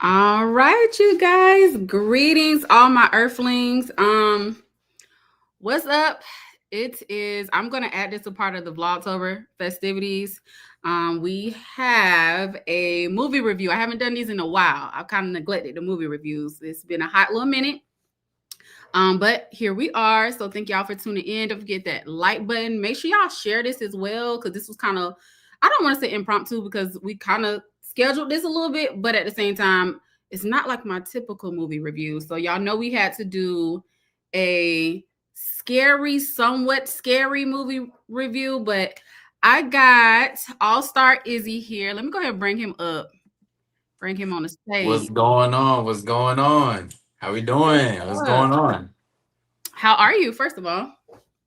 All right, you guys. Greetings, all my earthlings. What's up? I'm gonna add this a part of the Vlogtober festivities. We have a movie review. I haven't done these in a while. I've kind of neglected the movie reviews. It's been a hot little minute. But here we are. So thank y'all for tuning in. Don't forget that like button. Make sure y'all share this as well, because this was kind of, I don't want to say impromptu because we kind of scheduled this a little bit, but at the same time, it's not like my typical movie review. So y'all know we had to do a somewhat scary movie review, but I got All Star Izzy here. Let me go ahead and bring him up, bring him on the What's stage. going on? What's going on? How we doing? What's going on? How are you, first of all?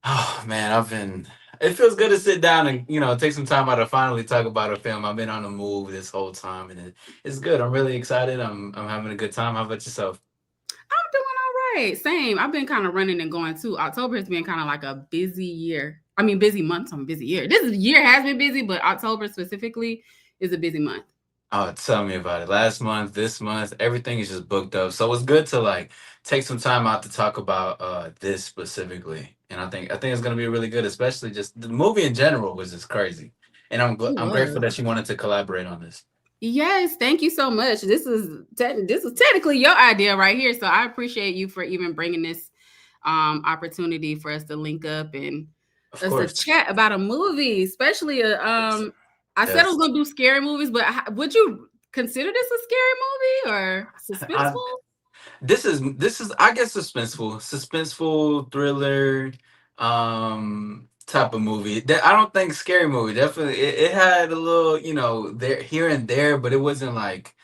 Oh man, it feels good to sit down and take some time out to finally talk about a film. I've been on the move this whole time, and it's good. I'm really excited. I'm having a good time. How about yourself? I'm doing all right. Same. I've been kind of running and going too. October has been kind of like a busy year. I mean, busy month. I'm busy year. Year has been busy, but October specifically is a busy month. Oh, tell me about it. Last month, this month, everything is just booked up. So it's good to like take some time out to talk about this specifically. And I think it's gonna be really good, especially just the movie in general was just crazy. And It I'm grateful was. that you wanted to collaborate on this. Yes, thank you so much. This is technically your idea right here, so I appreciate you for even bringing this opportunity for us to link up and Of us to course. chat about a movie, especially a Yes. I said I was Yes. gonna do scary movies, but would you consider this a scary movie or I, suspenseful? this is I guess suspenseful thriller type of movie. That I don't think scary movie. Definitely it had a little, there here and there, but it wasn't like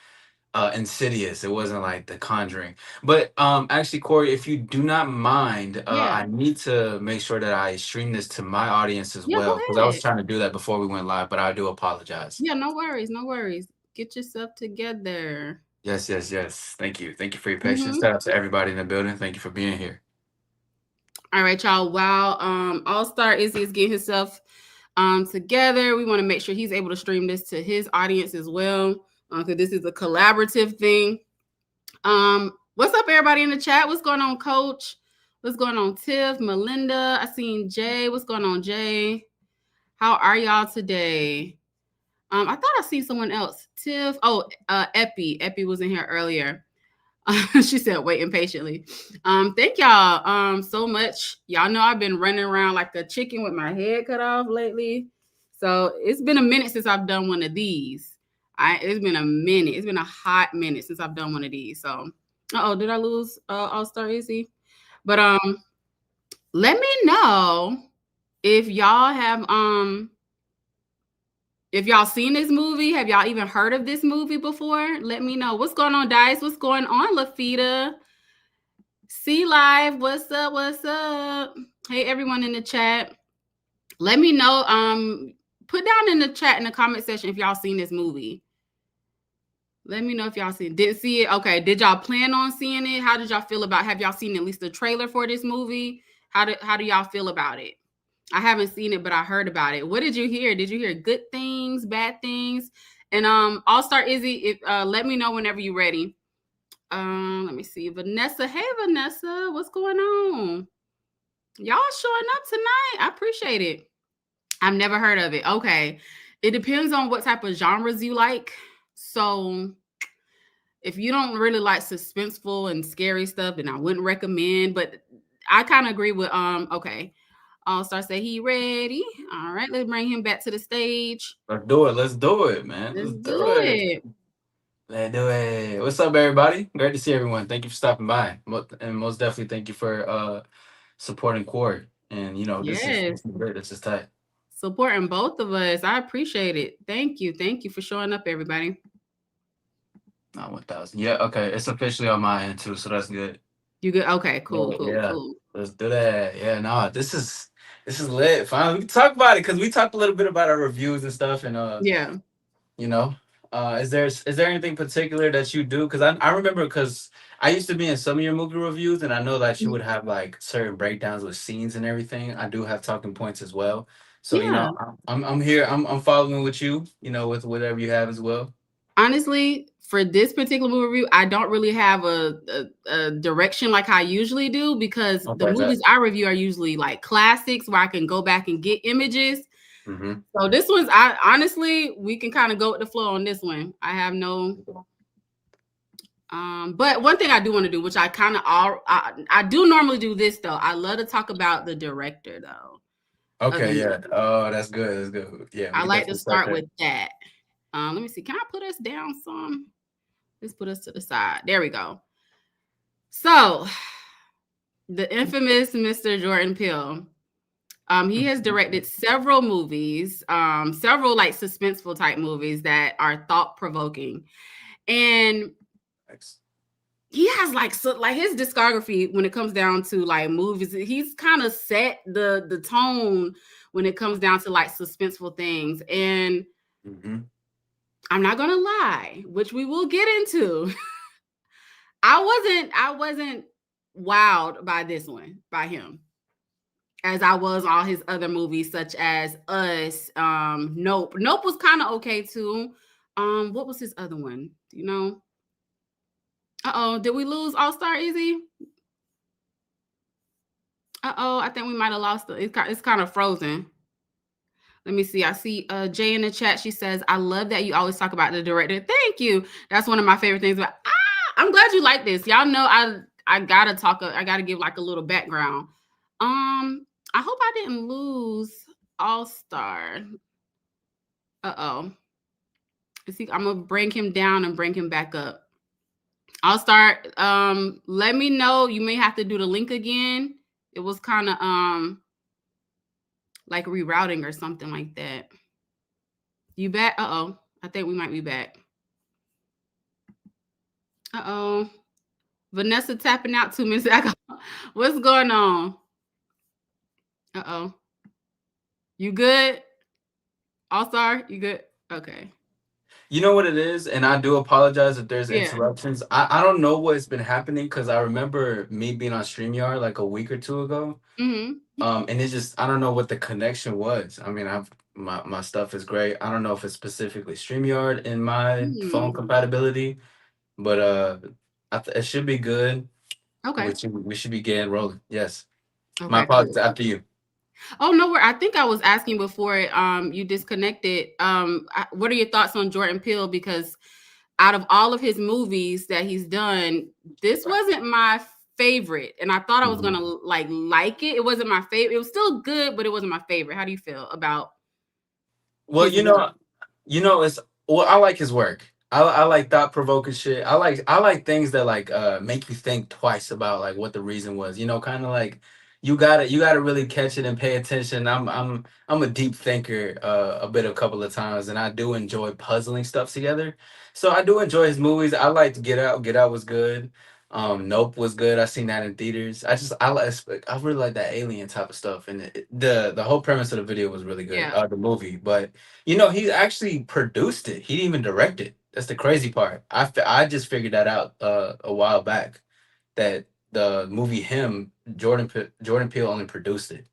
Insidious. It wasn't like The Conjuring. But actually, Corey, if you do not mind, Yeah. I need to make sure that I stream this to my audience as Yeah, go well, because I was ahead. trying to do that before we went live, but I do apologize. Yeah, no worries, no worries. Get yourself together. Yes, yes, yes. Thank you. Thank you for your patience. Mm-hmm. Shout out to everybody in the building. Thank you for being here. All right, y'all. While All Star Izzy is getting himself together, we want to make sure he's able to stream this to his audience as well, because this is a collaborative thing. What's up, everybody in the chat? What's going on, Coach? What's going on, Tiff, Melinda? I seen Jay. What's going on, Jay? How are y'all today? I thought I seen someone else. Tiff. Oh, Epi. Epi was in here earlier. She said, waiting patiently. Thank y'all so much. Y'all know I've been running around like a chicken with my head cut off lately. So it's been a minute since I've done one of these. It's been a minute. It's been a hot minute since I've done one of these. So oh, did I lose All Star Easy? But let me know if y'all have if y'all seen this movie. Have y'all even heard of this movie before? Let me know. What's going on, Dice? What's going on, Lafita? See Live, what's up? What's up? Hey, everyone in the chat. Let me know. Put down in the chat in the comment section if y'all seen this movie. Let me know if y'all did see it. Okay, did y'all plan on seeing it? How did y'all feel about? Have y'all seen at least the trailer for this movie? How do y'all feel about it? I haven't seen it, but I heard about it. What did you hear? Did you hear good things, bad things? And All Star Izzy, if let me know whenever you're ready. Let me see. Vanessa. Hey Vanessa, what's going on? Y'all showing up tonight. I appreciate it. I've never heard of it. Okay. It depends on what type of genres you like. So if you don't really like suspenseful and scary stuff, then I wouldn't recommend. But I kind of agree with okay. All Star say he ready. All right, let's bring him back to the stage. Let's do it. Let's do it, man. Let's Let's do do it. it. Let's do it. What's up, everybody? Great to see everyone. Thank you for stopping by. And most definitely thank you for supporting Quarry. And this Yes. is great. This is tight. Supporting both of us. I appreciate it. Thank you. Thank you for showing up, everybody. Not 1,000. Yeah, okay. It's officially on my end too, so that's good. You good? Okay, cool, Yeah, cool, yeah. cool. Let's do that. Yeah, no, this is lit. Finally, we can talk about it because we talked a little bit about our reviews and stuff, and Yeah. you know, is there anything particular that you do? Because I remember because I used to be in some of your movie reviews, and I know that you would have like certain breakdowns with scenes and everything. I do have talking points as well. So Yeah. I'm here. I'm following with you. With whatever you have as well. honestly, for this particular movie review, I don't really have a direction like I usually do, because the Okay, movies I review are usually like classics where I can go back and get images. Mm-hmm. So this one's, I honestly, we can kind of go with the flow on this one. I have no. But one thing I do want to do, which I kind of I do normally do this though. I love to talk about the director though of the Okay, yeah. movie. Oh, that's good. That's good. Yeah, we I can like to definitely start start there. with that. Let me see. Can I put us down some? Let's put us to the side. There we go. So, the infamous Mr. Jordan Peele. He has directed several movies, several like suspenseful type movies that are thought provoking, and Thanks. he has like like his discography when it comes down to like movies. He's kind of set the tone when it comes down to like suspenseful things, and Mm-hmm. I'm not gonna lie, which we will get into. I wasn't wowed by this one by him as I was all his other movies, such as Us, Nope. Nope was kind of okay too. What was his other one? Do you know? Uh-oh, did we lose All Star Easy? Uh-oh, I think we might have lost it. It's kind of frozen. Let me see. I see Jay in the chat. She says, I love that you always talk about the director. Thank you. That's one of my favorite things. But I'm glad you like this. Y'all know I gotta talk. I gotta give like a little background. I hope I didn't lose All Star. Uh-oh. See, I'm gonna bring him down and bring him back up. I'll start. Let me know. You may have to do the link again. It was kind of like rerouting or something like that. You back? Uh-oh. I think we might be back. Uh-oh. Vanessa tapping out 2 minutes ago. What's going on? Uh-oh. You good? All-Star? You good? Okay. You know what it is, and I do apologize if there's Yeah. interruptions. I don't know what's been happening because I remember me being on StreamYard like a week or two ago. Mm-hmm. And it's just I don't know what the connection was. I mean, I've my stuff is great. I don't know if it's specifically StreamYard in my phone Mm. compatibility, but it should be good. Okay. We should be getting rolling. Yes. My Okay, apologies. cool. After you. Oh, no, I think I was asking before you disconnected. What are your thoughts on Jordan Peele? Because out of all of his movies that he's done, this wasn't my favorite. And I thought I was gonna Mhm. like it. It wasn't my favorite. It was still good, but it wasn't my favorite. How do you feel about Well, his movie? it's well, I like his work. I like thought provoking shit. I like things that like make you think twice about like what the reason was. Kind of like you gotta really catch it and pay attention. I'm a deep thinker a couple of times, and I do enjoy puzzling stuff together. So I do enjoy his movies. I liked Get Out. Get Out was good. Nope was good. I seen that in theaters. I really like that alien type of stuff, and the whole premise of the video was really good. Yeah. The movie, but he actually produced it. He didn't even direct it. That's the crazy part. I just figured that out a while back that the movie him Jordan Peele only produced it.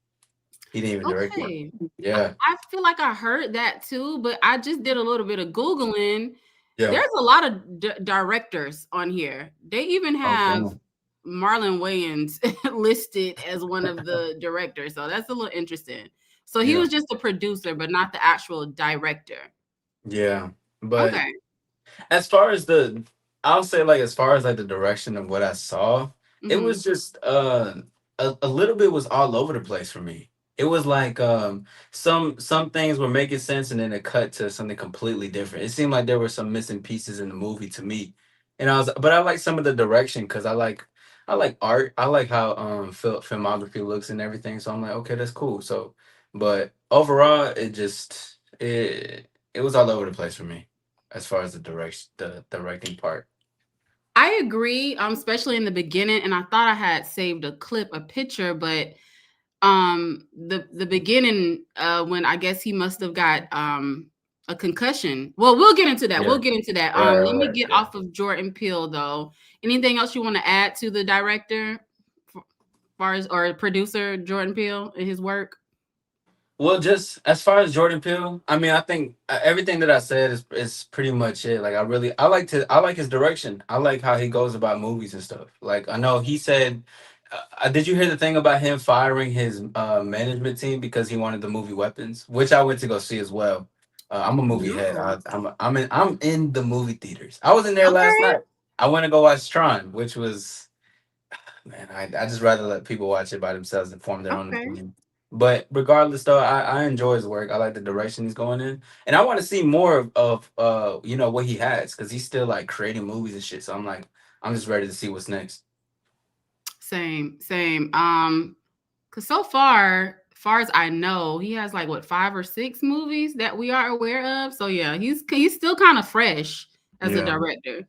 He didn't even direct it. Okay. Yeah. I feel like I heard that too, but I just did a little bit of Googling. Yeah. There's a lot of directors on here. They even Oh have damn. Marlon Wayans listed as one of the directors. So that's a little interesting. So he Yeah. was just a producer, but not the actual director. Yeah. But Okay. as far as I'll say like as far as like the direction of what I saw, it Hmm. was just a little bit was all over the place for me. It was like some things were making sense and then it cut to something completely different. It seemed like there were some missing pieces in the movie to me. And but I like some of the direction because I like art. I like how filmography looks and everything. So I'm like, okay, that's cool. So but overall it was all over the place for me as far as the directing part. I agree, especially in the beginning. And I thought I had saved a clip, a picture, but the beginning when I guess he must have got a concussion. Well, we'll get into that. Yeah. We'll get into that. Right, Let me right, get yeah. off of Jordan Peele though. Anything else you want to add to the director, far as or producer Jordan Peele and his work? Well, just as far as Jordan Peele, I mean, I think everything that I said is pretty much it. Like, I like his direction. I like how he goes about movies and stuff. Like, I know he said, did you hear the thing about him firing his management team because he wanted the movie Weapons, which I went to go see as well. I'm a movie head. No. I'm in the movie theaters. I was in there last Okay. night. I went to go watch Tron, which was, man, I just rather let people watch it by themselves and form their own Okay. opinion. But regardless, though, I enjoy his work. I like the direction he's going in, and I want to see more of you know, what he has because he's still like creating movies and shit. So I'm like, I'm just ready to see what's next. Same, same. Cause so far as I know, he has like what 5 or 6 movies that we are aware of. So yeah, he's still kind of fresh as a Yeah, director.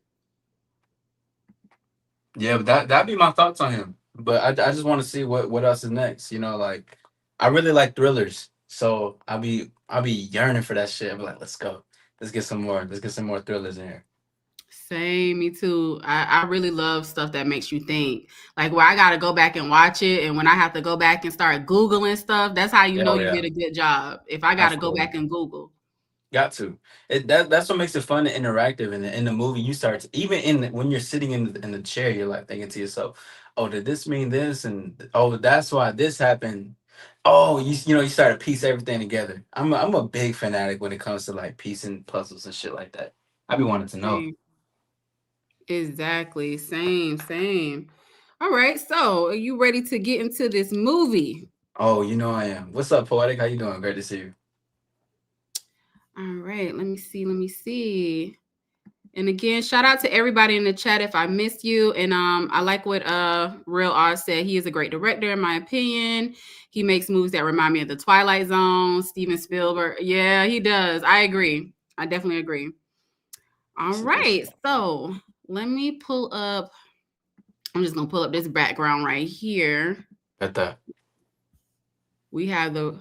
yeah, but that'd be my thoughts on him. But I just want to see what else is next. You know, like I really like thrillers, so I'll be yearning for that shit. I'll be like, let's go, let's get some more thrillers in here. Same, me too. I really love stuff that makes you think. Like where I gotta go back and watch it, and when I have to go back and start Googling stuff, that's how you know Oh you yeah, did a good job. If I gotta go absolutely. back and Google. Got to. That's what makes it fun and interactive. In the movie, you start to, even when you're sitting in the chair, you're like thinking to yourself, "Oh, did this mean this?" And oh, that's why this happened. Oh, you know, you start to piece everything together. I'm a big fanatic when it comes to like piecing puzzles and shit like that. I be wanting to know. Same. Exactly. Same, same. All right. So are you ready to get into this movie? Oh, you know I am. What's up, poetic? How you doing? Great to see you. All right. Let me see. Let me see. And again, shout out to everybody in the chat if I missed you. And I like what Real Oz said. He is a great director, in my opinion. He makes movies that remind me of the Twilight Zone, Steven Spielberg. Yeah, he does. I agree. I definitely agree. All It's a good right. stuff. So let me pull up. I'm just gonna pull up this background right here. Got that We have the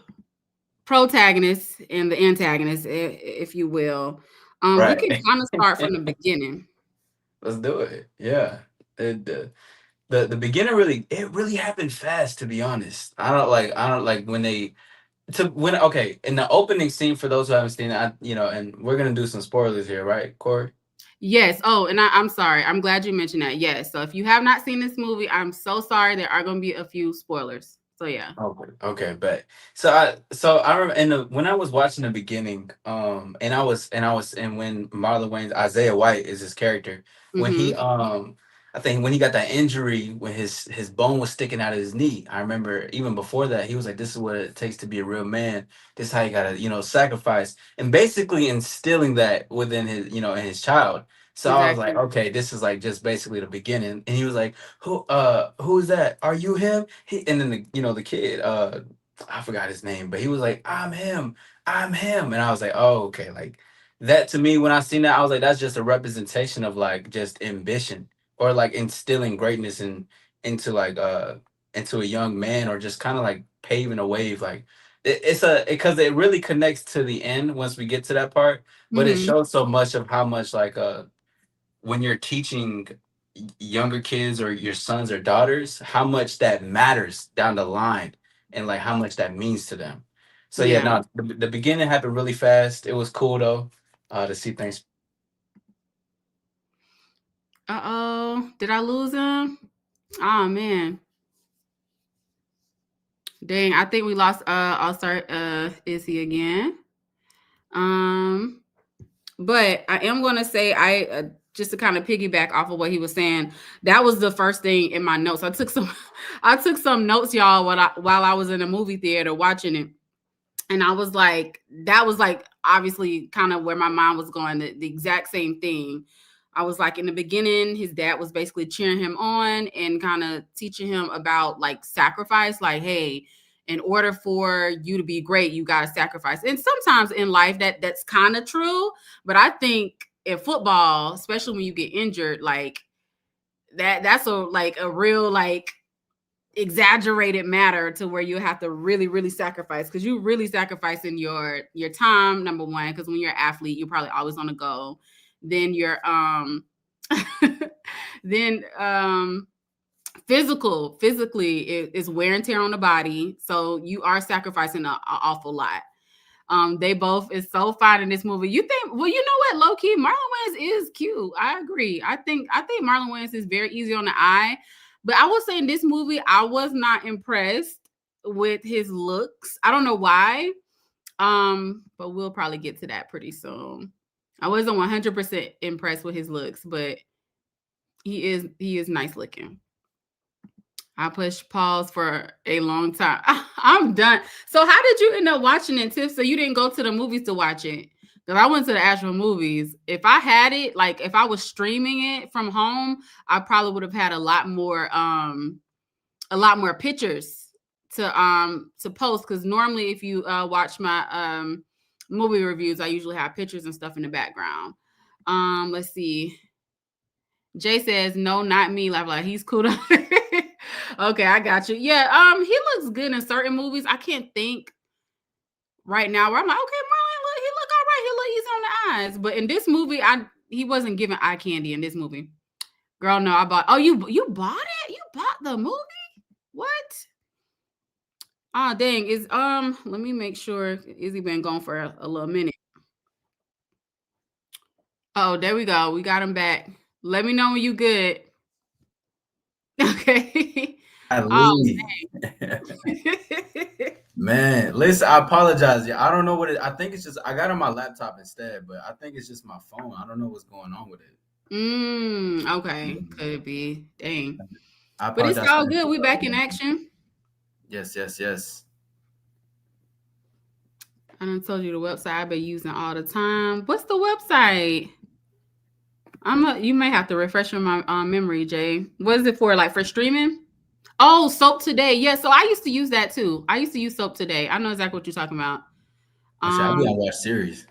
protagonist and the antagonist, if you will. We right. can kind of start from the beginning. Let's do it. Yeah. The beginner really, it really happened fast, to be honest. I don't like when they to when okay, in the opening scene, for those who haven't seen it, you know, and we're gonna do some spoilers here, right, Corey? Yes. Oh, and I'm sorry. I'm glad you mentioned that. Yes. So if you have not seen this movie, I'm so sorry. There are going to be a few spoilers. So yeah. Okay. Okay, but so I remember when I was watching the beginning, and when Marlon Wayne's Isaiah White is his character, when he Mm-hmm. I think when he got that injury when his bone was sticking out of his knee, I remember even before that he was like, "This is what it takes to be a real man. This is how you gotta, you know, sacrifice," and basically instilling that within his, you know, in his child. So I was like, Exactly. okay, this is like just basically the beginning. And he was like, who's that? Are you him? And then the, you know, the kid, I forgot his name, but he was like, I'm him. And I was like, oh, okay. Like that to me, when I seen that, I was like, that's just a representation of like just ambition or like instilling greatness into like into a young man, or just kind of like paving a wave. Like it's a because it really connects to the end once we get to that part, but it Mm-hmm. shows so much of how much like when you're teaching younger kids or your sons or daughters, how much that matters down the line and like how much that means to them. So yeah, Yeah. no, the beginning happened really fast. It was cool though, to see things. Uh-oh. Did I lose him? Oh man. Dang. I think we lost I'll start Izzy again. Um But I am going to say, I just to kind of piggyback off of what he was saying, that was the first thing in my notes. I took some, I took some notes, y'all, while I was in a movie theater watching it, and I was like, that was like obviously kind of where my mind was going. The exact same thing. I was like, in the beginning, his dad was basically cheering him on and kind of teaching him about like sacrifice, like, hey, in order for you to be great, you got to sacrifice. And sometimes in life that's kind of true, but I think in football, especially when you get injured, like that's a real like exaggerated matter to where you have to really sacrifice, because you really sacrificing your time, number one, because when you're an athlete you're probably always on the go. Then you're then physically is wear and tear on the body, so you are sacrificing an awful lot. They both is so fine in this movie. You think, well, you know what, low key, Marlon Wayans is cute. I agree. I think Marlon Wayans is very easy on the eye, but I will say in this movie, I was not impressed with his looks. I don't know why. But we'll probably get to that pretty soon. I wasn't 100% impressed with his looks, but he is nice looking. I pushed pause for a long time. I'm done. So how did you end up watching it, Tiff? So you didn't go to the movies to watch it? Because I went to the actual movies. If I had it, like if I was streaming it from home, I probably would have had a lot more pictures to post. Because normally if you watch my movie reviews, I usually have pictures and stuff in the background. Let's see. Jay says, no, not me. Like he's cool. Okay, I got you. Yeah, he looks good in certain movies. I can't think right now where I'm like, okay, Marlon, he look all right. He look easy on the eyes. But in this movie, he wasn't giving eye candy in this movie. Girl, no, I bought. Oh, you bought it? You bought the movie? What? Oh, dang. Is let me make sure. Izzy been gone for a little minute. Oh, there we go. We got him back. Let me know when you good. Okay. I Oh, leave. Man, listen, I apologize. Yeah, I don't know what it. I think it's just I got it on my laptop instead, but I think it's just my phone. I don't know what's going on with it. Okay. Mhm. Could be. Dang. I But it's apologize for all that. good. We back in action. Yes, yes, yes. I done told you the website I've been using all the time. What's the website? You may have to refresh my memory, Jay. What is it for? Like for streaming? Oh, Soap Today. Yeah, so I used to use that too. I used to use Soap Today. I know exactly what you're talking about. I said I'll be Um, on watch series.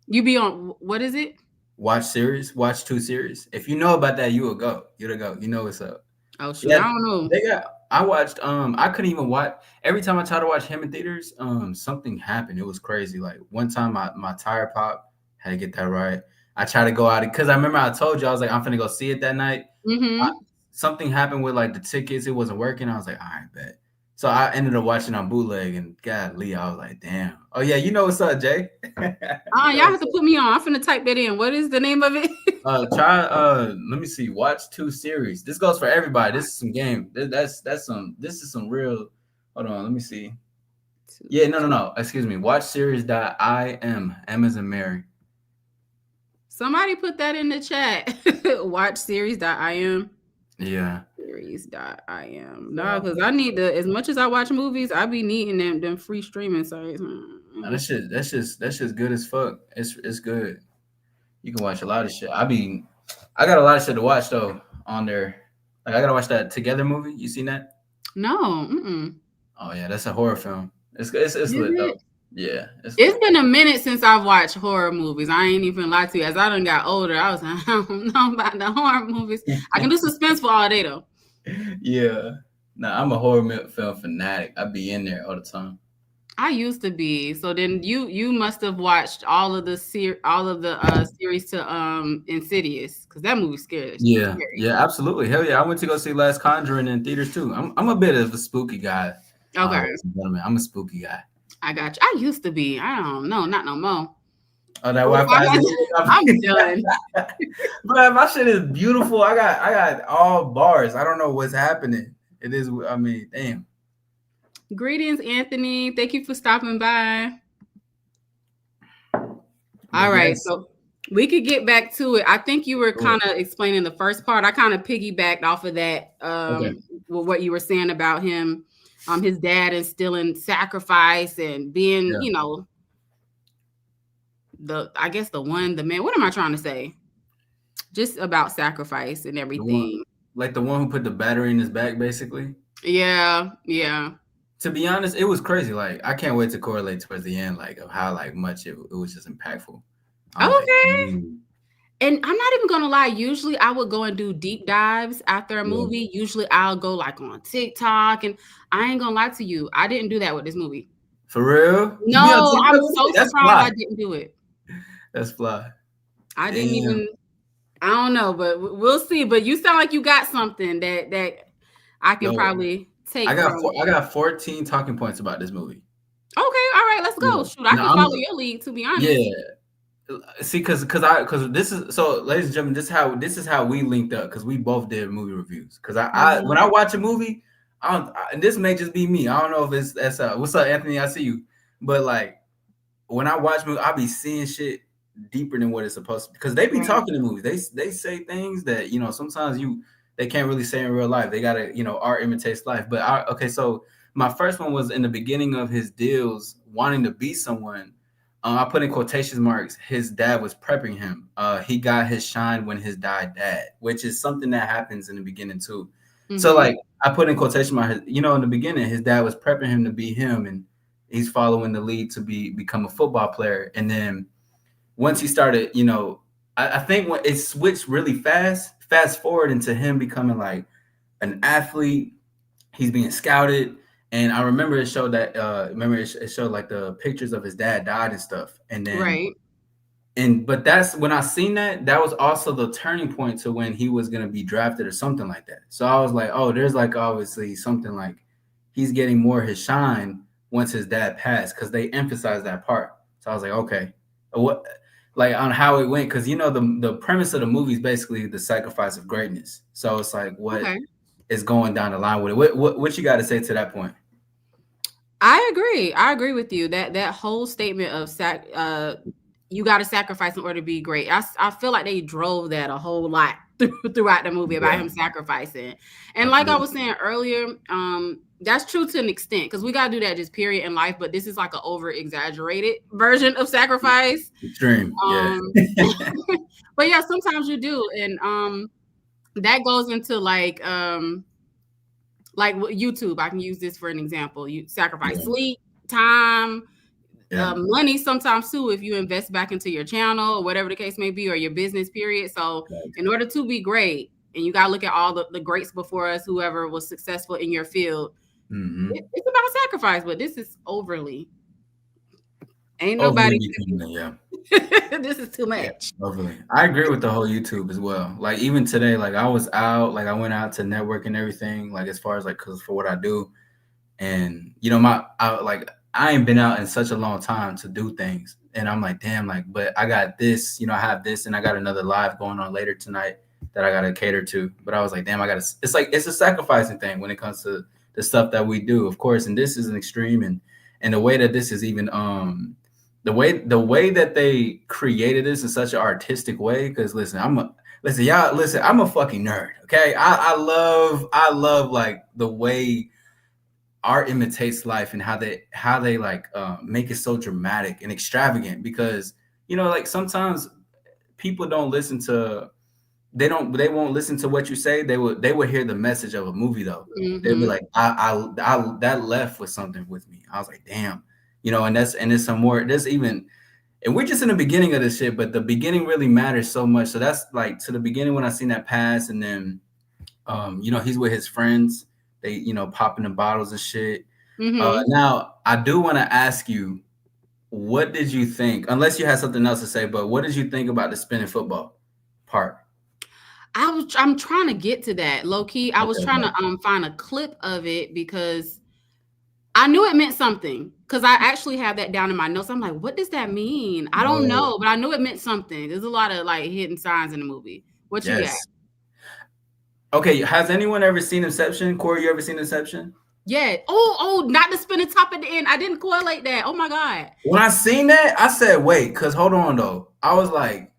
you be on what is it? Watch series, watch two series. If you know about that, you will go. You'll go. You know what's up. Oh shoot, I Yeah, don't know. they got. I watched. I couldn't even watch. Every time I tried to watch him in theaters, something happened. It was crazy. Like one time, my tire popped. Had to get that right. I tried to go out because I remember I told you I was like I'm finna go see it that night. I, Mm-hmm. something happened with like the tickets. It wasn't working. I was like, all right, bet. So I ended up watching on bootleg, and golly, I was like, damn. Oh yeah, you know what's up, Jay? You know Y'all have what's to put me on. I'm finna type that in. What is the name of it? try let me see. Watch two series. This goes for everybody. This is some game. That's some this is some real hold on, let me see. Yeah, no. Excuse me. Watch series.im. M as in Mary. Somebody put that in the chat. Watch series.im. Yeah. Series.im. No, So because I need to, as much as I watch movies, I be needing them free streaming sites. that's just good as fuck. It's good. You can watch a lot of shit. I got a lot of shit to watch though on there. Like I gotta watch that Together movie. You seen that? No. Mm-mm. Oh yeah, that's a horror film. It's Is lit it? though. Yeah, it's It's lit. been a minute since I've watched horror movies. I ain't even lie to you. As I done got older, I was like, I don't know about the horror movies. I can do suspense for all day though. Yeah. Nah, I'm a film fanatic. I be in there all the time. I used to be. So then you must have watched all of the series to Insidious because that movie Yeah, scary. yeah, absolutely. Hell yeah. I went to go see Last Conjuring in theaters too. I'm a bit of a spooky guy. Okay, Ladies and gentlemen. I'm a spooky guy. I got you. I used to be. I don't know, not no more. Oh, that But if Wi-Fi I is had, I'm done. Bro, my shit is beautiful. I got all bars. I don't know what's happening. It is I mean, damn. Greetings, Anthony. Thank you for stopping by. But All right, yes, so we could get back to it. I think you were sure. kind of explaining the first part. I kind of piggybacked off of that, Okay. with what you were saying about him, his dad instilling sacrifice and being, Yeah. I guess the man. What am I trying to say? Just about sacrifice and The one everything. like the one who put the battery in his back, basically. Yeah, yeah. To be honest, it was crazy. Like I can't wait to correlate towards the end, like of how like much it was just impactful. I was like, Okay. mm, And I'm not even gonna lie. Usually, I would go and do deep dives after a yeah. movie. Usually, I'll go like on TikTok, and I ain't gonna lie to you. I didn't do that with this movie. For real? You be on No, TikTok I'm with so it? That's surprised fly. I didn't do it. That's fly. I didn't Damn. even. I don't know, but we'll see. But you sound like you got something that I can Yo, probably take from. I got 14 talking points about this movie. Okay, all right, let's go. Yeah. Shoot, I No, can I'm follow your lead, to be honest. yeah. See, because this is so, ladies and gentlemen, this is how we linked up because we both did movie reviews. Because I when I watch a movie, and this may just be me. I don't know if it's that's what's up, Anthony? I see you, but like when I watch movies, I be seeing shit deeper than what it's supposed to be because they be Right. talking in movies. They say things that sometimes they can't really say in real life. They gotta art imitates life. But okay, so my first one was in the beginning of his deals, wanting to be someone. I put in quotation marks. His dad was prepping him. He got his shine when his dad, which is something that happens in the beginning too. So Mm-hmm. like I put in quotation marks. In the beginning, his dad was prepping him to be him, and he's following the lead to become a football player. And then once he started, I think when it switched really fast forward into him becoming like an athlete. He's being scouted. And I remember it showed that it showed like the pictures of his dad died and stuff. And then Right. but that's when I seen that was also the turning point to when he was gonna be drafted or something like that. So I was like, oh, there's like obviously something like he's getting more his shine once his dad passed because they emphasized that part. So I was like, okay, what like on how it went because the premise of the movie is basically the sacrifice of greatness. So it's like what Okay. is going down the line with it. What you got to say to that point? I agree. I agree with you. That whole statement of you got to sacrifice in order to be great. I feel like they drove that a whole lot throughout the movie about Yeah, him sacrificing. And like I absolutely. was saying earlier, that's true to an extent because we got to do that just period in life. But this is like an over exaggerated version of sacrifice. Extreme. Yeah. Um, but yeah, sometimes you do, and that goes into like YouTube. I can use this for an example. You sacrifice Yeah. sleep, time, Yeah. money sometimes too if you invest back into your channel or whatever the case may be or your business period. So in order to be great, and you got to look at all the greats before us, whoever was successful in your field, Mm-hmm. it's about sacrifice, but this is overly. Ain't Overly nobody. becoming it, yeah. This is too Yeah, much. overly. I agree with the whole YouTube as well. Like even today, like I was out, like I went out to network and everything, like as far as like cause for what I do. And I ain't been out in such a long time to do things. And I'm like, damn, like, but I got this, I have this and I got another live going on later tonight that I gotta cater to. But I was like, damn, it's like it's a sacrificing thing when it comes to the stuff that we do, of course. And this is an extreme and the way that this is even the way that they created this in such an artistic way, because listen, I'm a fucking nerd. Okay. I love like the way art imitates life and how they like make it so dramatic and extravagant because like sometimes people don't listen to they won't listen to what you say. They would hear the message of a movie though. They'd be Mm-hmm. like, I that left with something with me. I was like, damn, and there's some more. There's even and we're just in the beginning of this shit, but the beginning really matters so much. So that's like to the beginning when I seen that pass, and then he's with his friends. They popping the bottles and shit. Mm-hmm. Now, I do want to ask you, what did you think? Unless you had something else to say, but what did you think about the spinning football part? I'm trying to get to that low key. I was Okay, trying to find a clip of it because I knew it meant something because I actually have that down in my notes. I'm like, what does that mean? I don't no, know, but I knew it meant something. There's a lot of like hidden signs in the movie. What you got? yes. Okay, has anyone ever seen Inception? Corey, you ever seen Inception? Yeah. Oh, not the spinning top at the end. I didn't correlate that. Oh my God. When I seen that, I said, wait, because hold on though. I was like,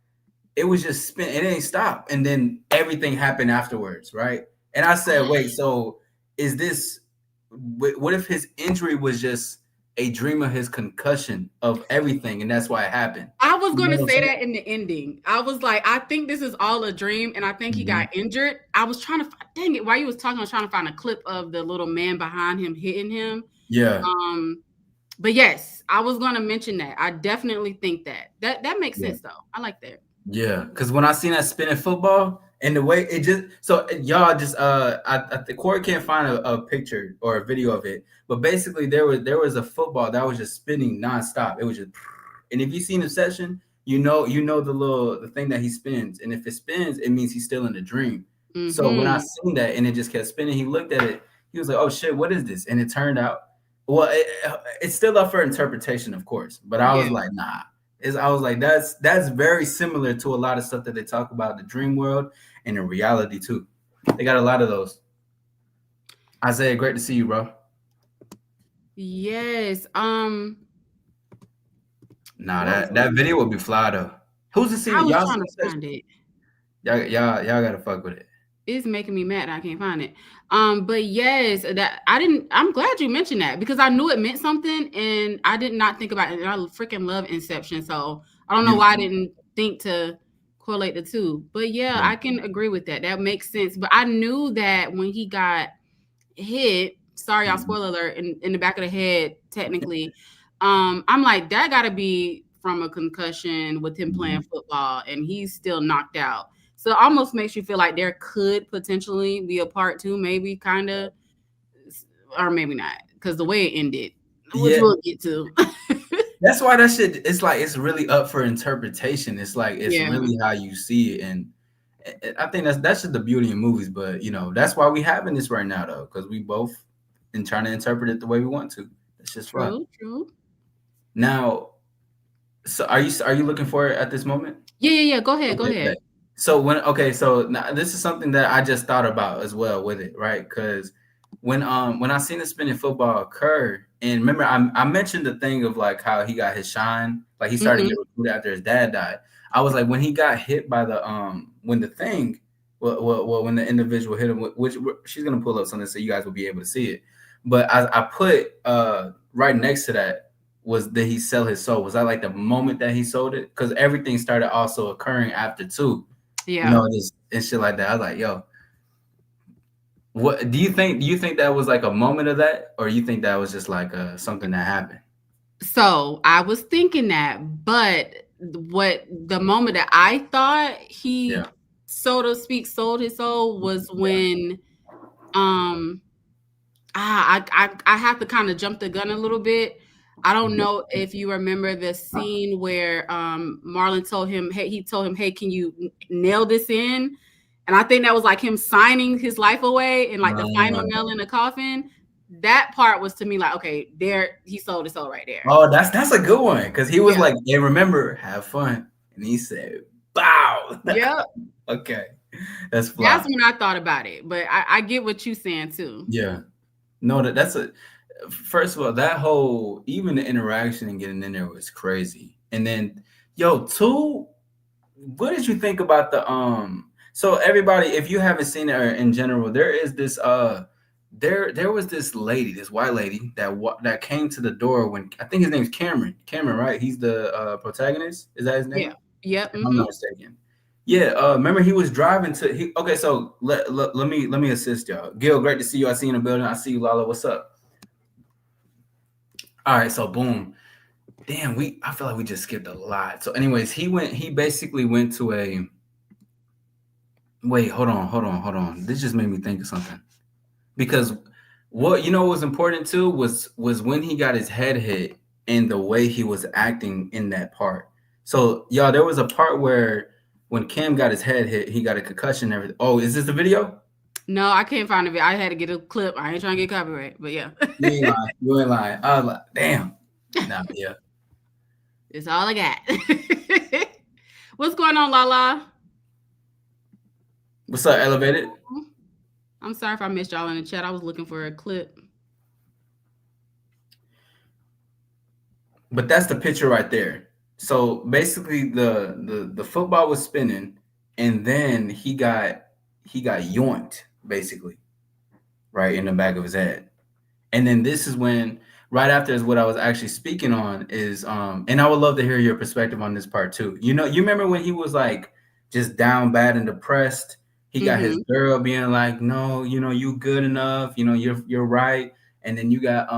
it was just spin, it ain't stop. And then everything happened afterwards, right? And I said, wait, so is this what if his injury was just a dream of his concussion of everything, and that's why it happened? I was You know gonna what I'm say saying? that in the ending. I was like, I think this is all a dream, and I think he Mm-hmm. got injured. I was trying to dang it, while you was talking, I was trying to find a clip of the little man behind him hitting him. Yeah, Um, but yes, I was gonna mention that. I definitely think that makes yeah. sense though. I like that. Yeah, because when I seen that spinning football and the way it just so y'all just I the Corey can't find a picture or a video of it, but basically there was a football that was just spinning nonstop. It was just and if you seen the session, you know the thing that he spins, and if it spins, it means he's still in the dream. So when I Mm-hmm. seen that and it just kept spinning, he looked at it. He was like, "Oh shit, what is this?" And it turned out, well, it's still up for interpretation, of course. But I was Yeah. like, nah. I was like, that's very similar to a lot of stuff that they talk about the dream world and in reality too. They got a lot of those. Isaiah, great to see you, bro. Yes. Nah, What was that I? video would be fly though. Who's the I scene? was Y'all trying seen to that? find it. Y'all gotta fuck with it. It's making me mad. I can't find it. But yes, that I didn't. I'm glad you mentioned that because I knew it meant something, and I did not think about it. And I freaking love Inception, so I don't know why I Beautiful. didn't think to correlate the two. But yeah, Yeah. I can agree with that. That makes sense. But I knew that when he got hit, sorry, y'all, Mhm. spoiler alert, in the back of the head, technically, I'm like, that gotta be from a concussion with him playing Mhm. football, and he's still knocked out. So it almost makes you feel like there could potentially be a part two, maybe kind of, or maybe not, because the way it ended, which Yeah, we'll get to. that's why that shit. It's like it's really up for interpretation. It's like it's Yeah, really how you see it, and I think that's just the beauty in movies. But that's why we having this right now, though, because we both in trying to interpret it the way we want to. It's just fun. true, true. Now, so are you looking for it at this moment? Yeah. Go ahead, go Okay, ahead. bet. So now this is something that I just thought about as well with it, right? Because when I seen the spinning football occur, and remember I mentioned the thing of like how he got his shine, like he started to Hmm. get recruited after his dad died. I was like when he got hit by the when the thing, when the individual hit him, which she's gonna pull up something so you guys will be able to see it. But I put right next to that was did he sell his soul? Was that like the moment that he sold it? Because everything started also occurring after too, Yeah. just and shit like that. I was like, yo, what do you think? Do you think that was like a moment of that, or you think that was just like something that happened? So I was thinking that, but what the moment that I thought Yeah, he, so to speak, sold his soul was yeah. when um I have to kind of jump the gun a little bit. I don't Mhm. know if you remember the scene where Marlon told him, hey, he told him, hey, can you nail this in? And I think that was like him signing his life away and like the final nail in the coffin. That part was to me like, okay, there he sold his soul right there. Oh, that's a good one because he was Yeah. like, "Hey, remember, have fun," and he said, "Bow." Yep. Okay, that's That's fly. when I thought about it. But I get what you're saying too. Yeah, no, that's a first of all, that whole even the interaction and getting in there was crazy. And then, yo, two, what did you think about the so everybody, if you haven't seen it or in general, there is this there was this lady, this white lady that came to the door when I think his name's Cameron. Cameron, right? He's the protagonist. Is that his Yeah. name? Yep. If I'm not mistaken. Yeah, remember he was driving to he okay, so let me assist y'all. Gil, great to see you. I see you in the building. I see you, Lala. What's up? All right, so boom. Damn, I feel like we just skipped a lot. So, anyways, he basically went to a wait, hold on. This just made me think of something. Because what was important too was when he got his head hit and the way he was acting in that part. So y'all, there was a part where when Cam got his head hit, he got a concussion and everything. Oh, is this the video? No, I can't find it. I had to get a clip. I ain't trying to get copyright, but yeah. You ain't lying. You ain't lying. I was like, damn. Nah, yeah. It's all I got. What's going on, Lala? What's up, Elevated? I'm sorry if I missed y'all in the chat. I was looking for a clip. But that's the picture right there. So basically the football was spinning and then he got yoinked basically right in the back of his head. And then this is when right after is what I was actually speaking on is and I would love to hear your perspective on this part too. You remember when he was like just down bad and depressed, he got his Mm-hmm. girl being like, "No, you good enough, you're right." And then you got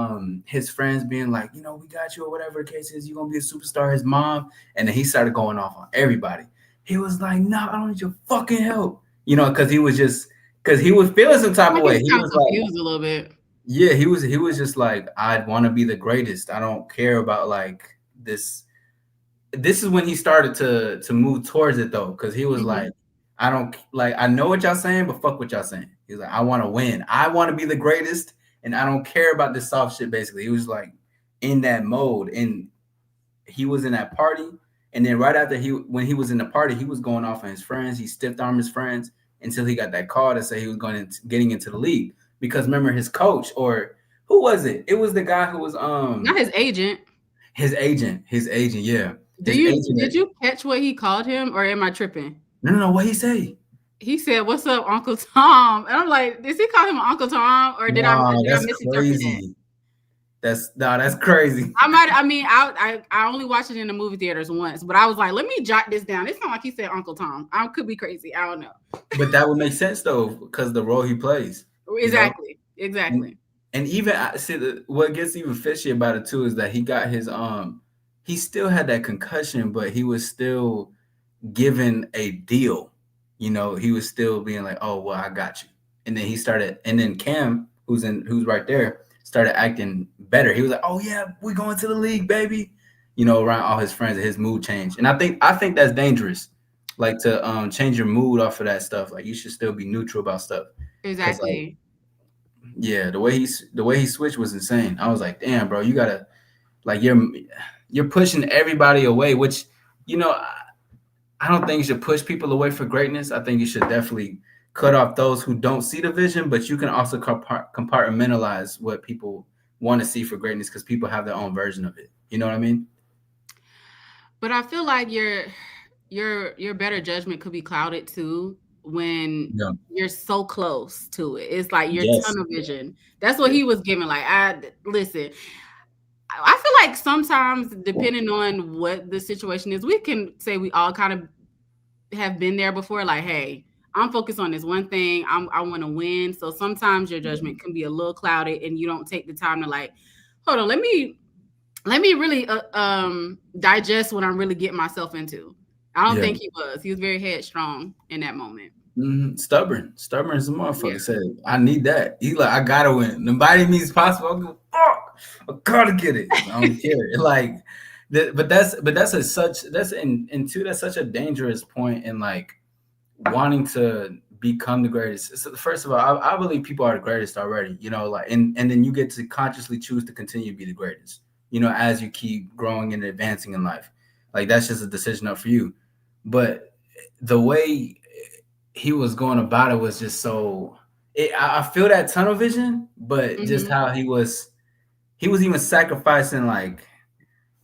his friends being like, "We got you," or whatever the case is, you're gonna be a superstar, his mom. And then he started going off on everybody. He was like, "No, I don't need your fucking help." Because he was feeling some type I of think he way. was He kind of was like, confused a little bit. yeah, he was just like, I'd want to be the greatest. I don't care about like this. This is when he started to move towards it though, because he was Mm-hmm. like, I don't like. I know what y'all saying, but fuck what y'all saying. He's like, I want to win. I want to be the greatest, and I don't care about this soft shit. Basically, he was like in that mode, and he was in that party. And then right after when he was in the party, he was going off on his friends. He stiffed armed his friends until he got that call to say he was getting into the league. Because remember his coach, or who was it? It was the guy who was Not his agent. his agent, yeah, Do his you agent. did you catch what he called him, or am I tripping? No. What he say? He said, "What's up, Uncle Tom?" And I'm like, "Did he call him Uncle Tom, or No, did I that's misinterpret that?" crazy. That's crazy. I mean, I only watched it in the movie theaters once, but I was like, let me jot this down. It's not like he said Uncle Tom. I could be crazy. I don't know. But that would make sense though, because the role he plays, you know. Exactly. And, Exactly. and even I see what gets even fishy about it too is that he got his he still had that concussion, but he was still given a deal. You know, he was still being like, "Oh well, I got you." And then and then Cam, who's right there, started acting better. He was like, "Oh yeah, we going to the league, baby." You know, around all his friends, and his mood changed. And I think that's dangerous, like to change your mood off of that stuff. Like you should still be neutral about stuff, because like Exactly. yeah, the way he switched was insane. I was like, damn, bro, you gotta like you're pushing everybody away, which you know I don't think you should push people away for greatness. I think you should definitely cut off those who don't see the vision, but you can also compartmentalize what people want to see for greatness because people have their own version of it. You know what I mean? But I feel like your better judgment could be clouded too when Yeah. you're so close to it. It's like your Yes. tunnel vision. That's what Yeah. he was giving. Like, I listen. I feel like sometimes, depending on what the situation is, we can say we all kind of have been there before. Like, hey, I'm focused on this one thing. I want to win. So sometimes your judgment can be a little clouded, and you don't take the time to like, hold on, let me really digest what I'm really getting myself into. I don't Yeah. think he was. He was very headstrong in that moment. Stubborn as a Yeah. motherfucker. Said, I need that. He like, I gotta win. Nobody means possible. I go, fuck. I gotta get it. I don't care. Like, but that's a such that's and two that's such a dangerous point in like wanting to become the greatest. So first of all, I believe people are the greatest already. You know, like and then you get to consciously choose to continue to be the greatest. You know, as you keep growing and advancing in life, like that's just a decision up for you. But the way he was going about it was just so. I feel that tunnel vision, but just Hmm. how he was even sacrificing like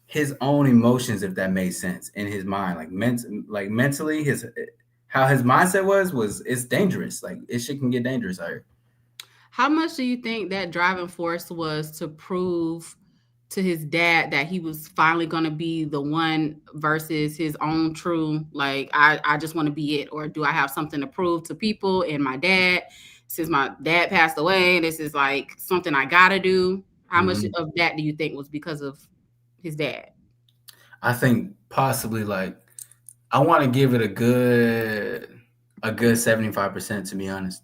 his own emotions, if that made sense, in his mind, like mentally, his how his mindset was it's dangerous. Like it shit can get dangerous out here. How much do you think that driving force was to prove to his dad that he was finally going to be the one versus his own true, like, I just want to be it? Or do I have something to prove to people and my dad? Since my dad passed away, this is like something I got to do. How much Mhm. of that do you think was because of his dad? I think possibly like I want to give it a good 75%, to be honest.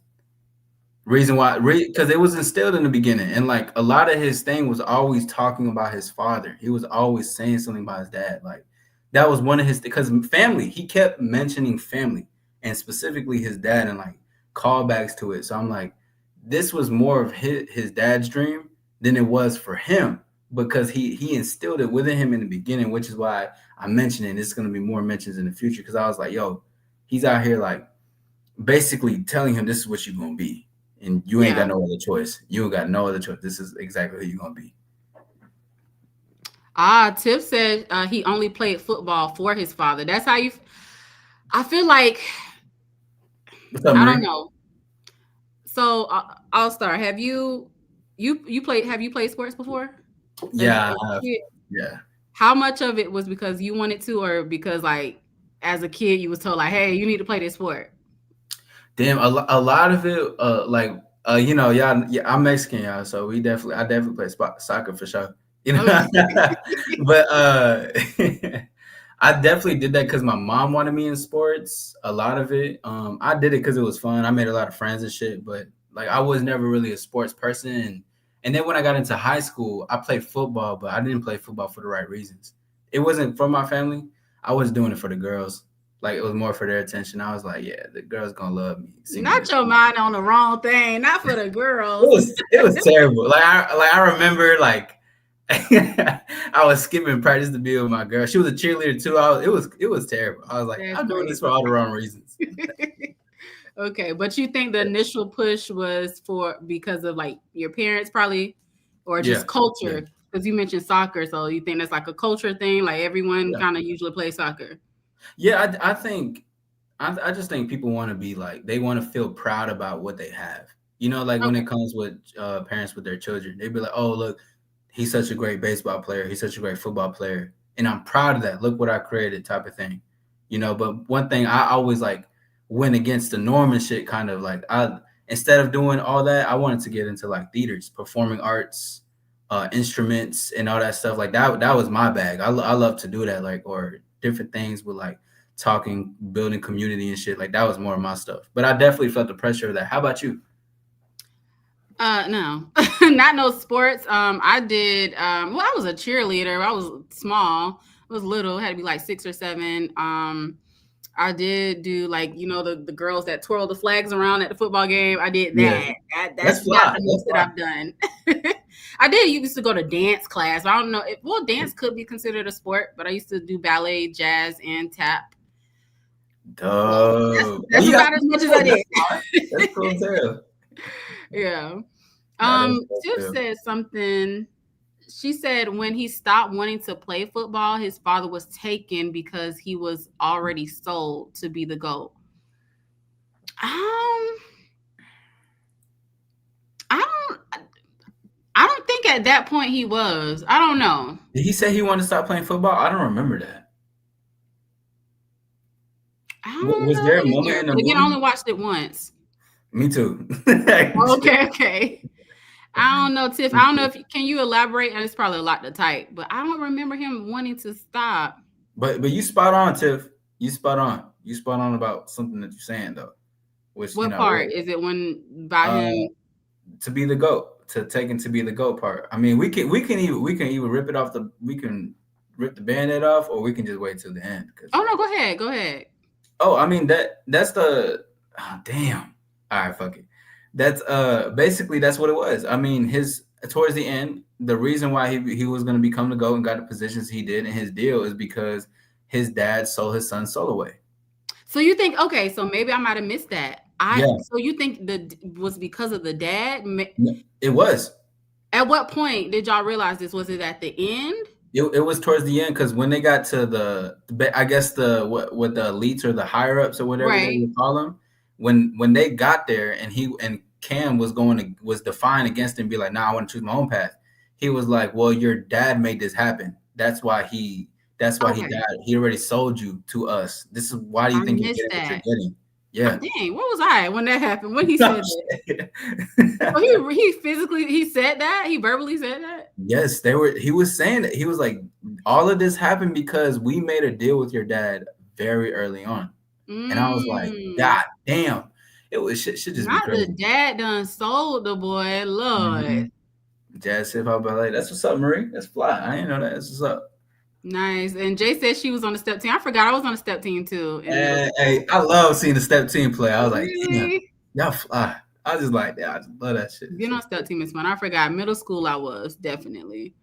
Reason why, because it was instilled in the beginning, and like a lot of his thing was always talking about his father. He was always saying something about his dad. Like that was one of his, because family. He kept mentioning family and specifically his dad and like callbacks to it. So I'm like, this was more of his dad's dream than it was for him because he instilled it within him in the beginning, which is why I mentioned it. And it's going to be more mentions in the future because I was like, yo, he's out here like basically telling him this is what you're gonna be, and you ain't Yeah. got no other choice. You ain't got no other choice. This is exactly who you're gonna be. Tiff said he only played football for his father. That's how you. I feel like, What's up, I don't Marie? know. So, All Star, you played? Have you played sports before as Yeah, a kid? yeah. How much of it was because you wanted to, or because like as a kid you was told like, hey, you need to play this sport? Damn, a lot of it, like, you know, y'all, yeah, I'm Mexican, y'all, so I definitely play soccer for sure. You know, Okay. but I definitely did that because my mom wanted me in sports. A lot of it, I did it because it was fun. I made a lot of friends and shit, but like I was never really a sports person. And then when I got into high school, I played football, but I didn't play football for the right reasons. It wasn't for my family. I was doing it for the girls. Like it was more for their attention. I was like, yeah, the girl's gonna love me singing Not this. your mind on the wrong thing. Not for the It girls. was terrible. I remember like I was skipping practice to be with my girl. She was a cheerleader too. It was terrible. I was like, That's I'm doing this for crazy. all the wrong reasons. Okay, but you think the initial push was because of like your parents probably, or Yeah. just culture? Because you mentioned soccer, so you think that's like a culture thing, like everyone Yeah. kind of usually plays soccer. Yeah, I think I just think people want to be like they want to feel proud about what they have. You know, like when Okay. it comes with parents with their children, they'd be like, "Oh, look, he's such a great baseball player. He's such a great football player, and I'm proud of that. Look what I created," type of thing. You know, but one thing I always like went against the norm and shit. Kind of like I instead of doing all that, I wanted to get into like theaters, performing arts, instruments, and all that stuff. Like that. That was my bag. I love to do that. Like or different things with like talking, building community and shit. Like that was more of my stuff. But I definitely felt the pressure of that. How about you? No, not no sports. I did. Well, I was a cheerleader. I was small. I was little. Had to be like 6 or 7. I did do like the girls that twirl the flags around at the football game. I did Yeah, that. That's that's about fly. the That's most that fly. I've done. I did used to go to dance class. I don't know if dance could be considered a sport, but I used to do ballet, jazz, and tap. Dope. That's You got about as much as I did. that's cool as hell. Yeah. That is Tiff dope. said something. She said when he stopped wanting to play football, his father was taken because he was already sold to be the GOAT. Um, I don't think at that point he was. I don't know. Did he say he wanted to stop playing football? I don't remember that. I don't Was there a know moment either. in the But again, I movie? only watched it once. Me too. Okay. I don't know, Tiff. I don't know if can you elaborate? And it's probably a lot to type, but I don't remember him wanting to stop. But you spot on, Tiff. You spot on. You spot on about something that you're saying though. Which What part is it when by him? to be the GOAT, to taking to be the GOAT part. I mean, we can even rip it off we can rip the band-aid off, or we can just wait till the end. Oh no, go ahead. Go ahead. Oh, I mean that's the damn. All right, fuck it. That's basically that's what it was. I mean, his towards the end, the reason why he was going to become the GOAT and got the positions he did in his deal is because his dad sold his son's soul away. So you think okay? So maybe I might have missed that. So you think that was because of the dad? It was. At what point did y'all realize this? Was it at the end? It was towards the end because when they got to I guess what the elites or the higher ups or whatever they would call them, when they got there and Cam was defiant against him, be like, nah, I want to choose my own path. He was like, well, your dad made this happen. That's why he died. He already sold you to us. This is why do you think you're getting what you're getting? Yeah. Dang, where was I when that happened? When he said that? So he physically said that? He verbally said that? Yes, he was saying that. He was like, all of this happened because we made a deal with your dad very early on. And I was like, God damn. It was should just not be crazy. The dad done sold the boy, Lord. Mm-hmm. Jazz Hip Hop Ballet. That's what's up, Marie. That's fly. I didn't know that. That's what's up. Nice. And Jay said she was on the step team. I forgot I was on the step team too. Hey, I love seeing the step team play. I was like, really? Y'all fly. I was just like, yeah, I just love that shit. Being on step team is fun. I forgot. Middle school I was, definitely.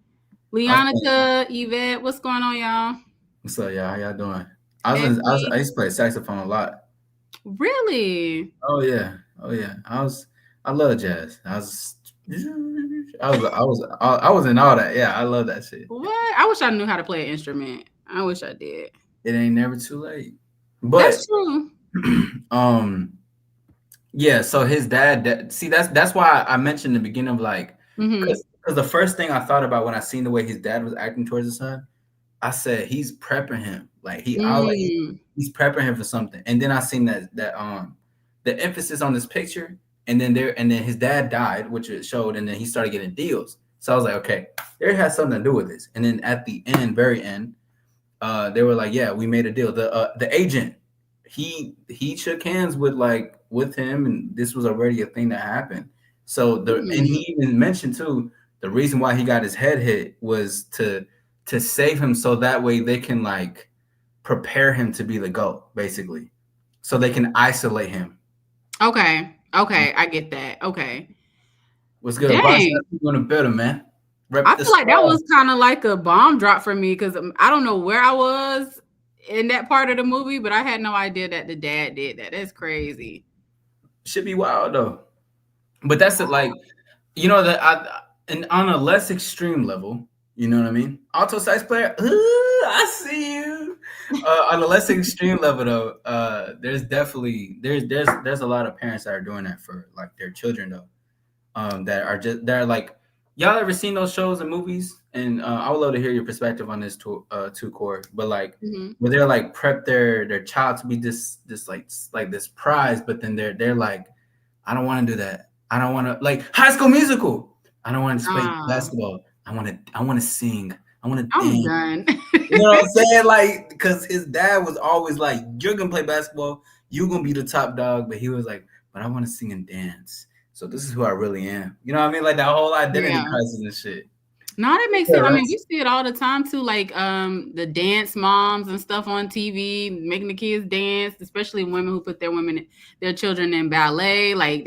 Leonica, Yvette, what's going on, y'all? What's up, y'all? How y'all doing? I used to play saxophone a lot. Really? Oh yeah. I love jazz. I was in all that. Yeah, I love that shit. What? I wish I knew how to play an instrument. I wish I did. It ain't never too late. But that's true. Yeah, so his dad see that's why I mentioned in the beginning of like because the first thing I thought about when I seen the way his dad was acting towards his son, I said he's prepping him. Like he's prepping him for something. And then I seen that the emphasis on this picture, and then his dad died, which it showed, and then he started getting deals. So I was like, okay, there has something to do with this. And then at the end, very end, they were like, yeah, we made a deal. The agent, he shook hands with him, and this was already a thing that happened. So and he even mentioned too, the reason why he got his head hit was to save him, so that way they can like prepare him to be the GOAT, basically, so they can isolate him. Okay, I get that. Okay, What's good, boss? dang. You want to build him, man? Rep I the feel like that squad. was kind of like a bomb drop for me because I don't know where I was in that part of the movie, but I had no idea that the dad did that. That's crazy. Should be wild though. But that's it, like, you know, that and on a less extreme level, you know what I mean? Alto sax player, I see you. On a less extreme level though, there's definitely there's a lot of parents that are doing that for like their children though. They're like, y'all ever seen those shows and movies? And I would love to hear your perspective on this too, Core. But like, where they're like prep their child to be this like this prize, but then they're like, I don't want to do that. I don't want to, like High School Musical. I don't want to play basketball. I want to sing. I want to I'm dance. done. You know what I'm saying? Like, because his dad was always like, you're gonna play basketball, you're gonna be the top dog, but he was like, but I want to sing and dance. So this is who I really am. You know what I mean? Like that whole identity crisis and shit. No, that makes sense. I mean, we see it all the time too, like the dance moms and stuff on TV, making the kids dance, especially women who put their children in ballet. Like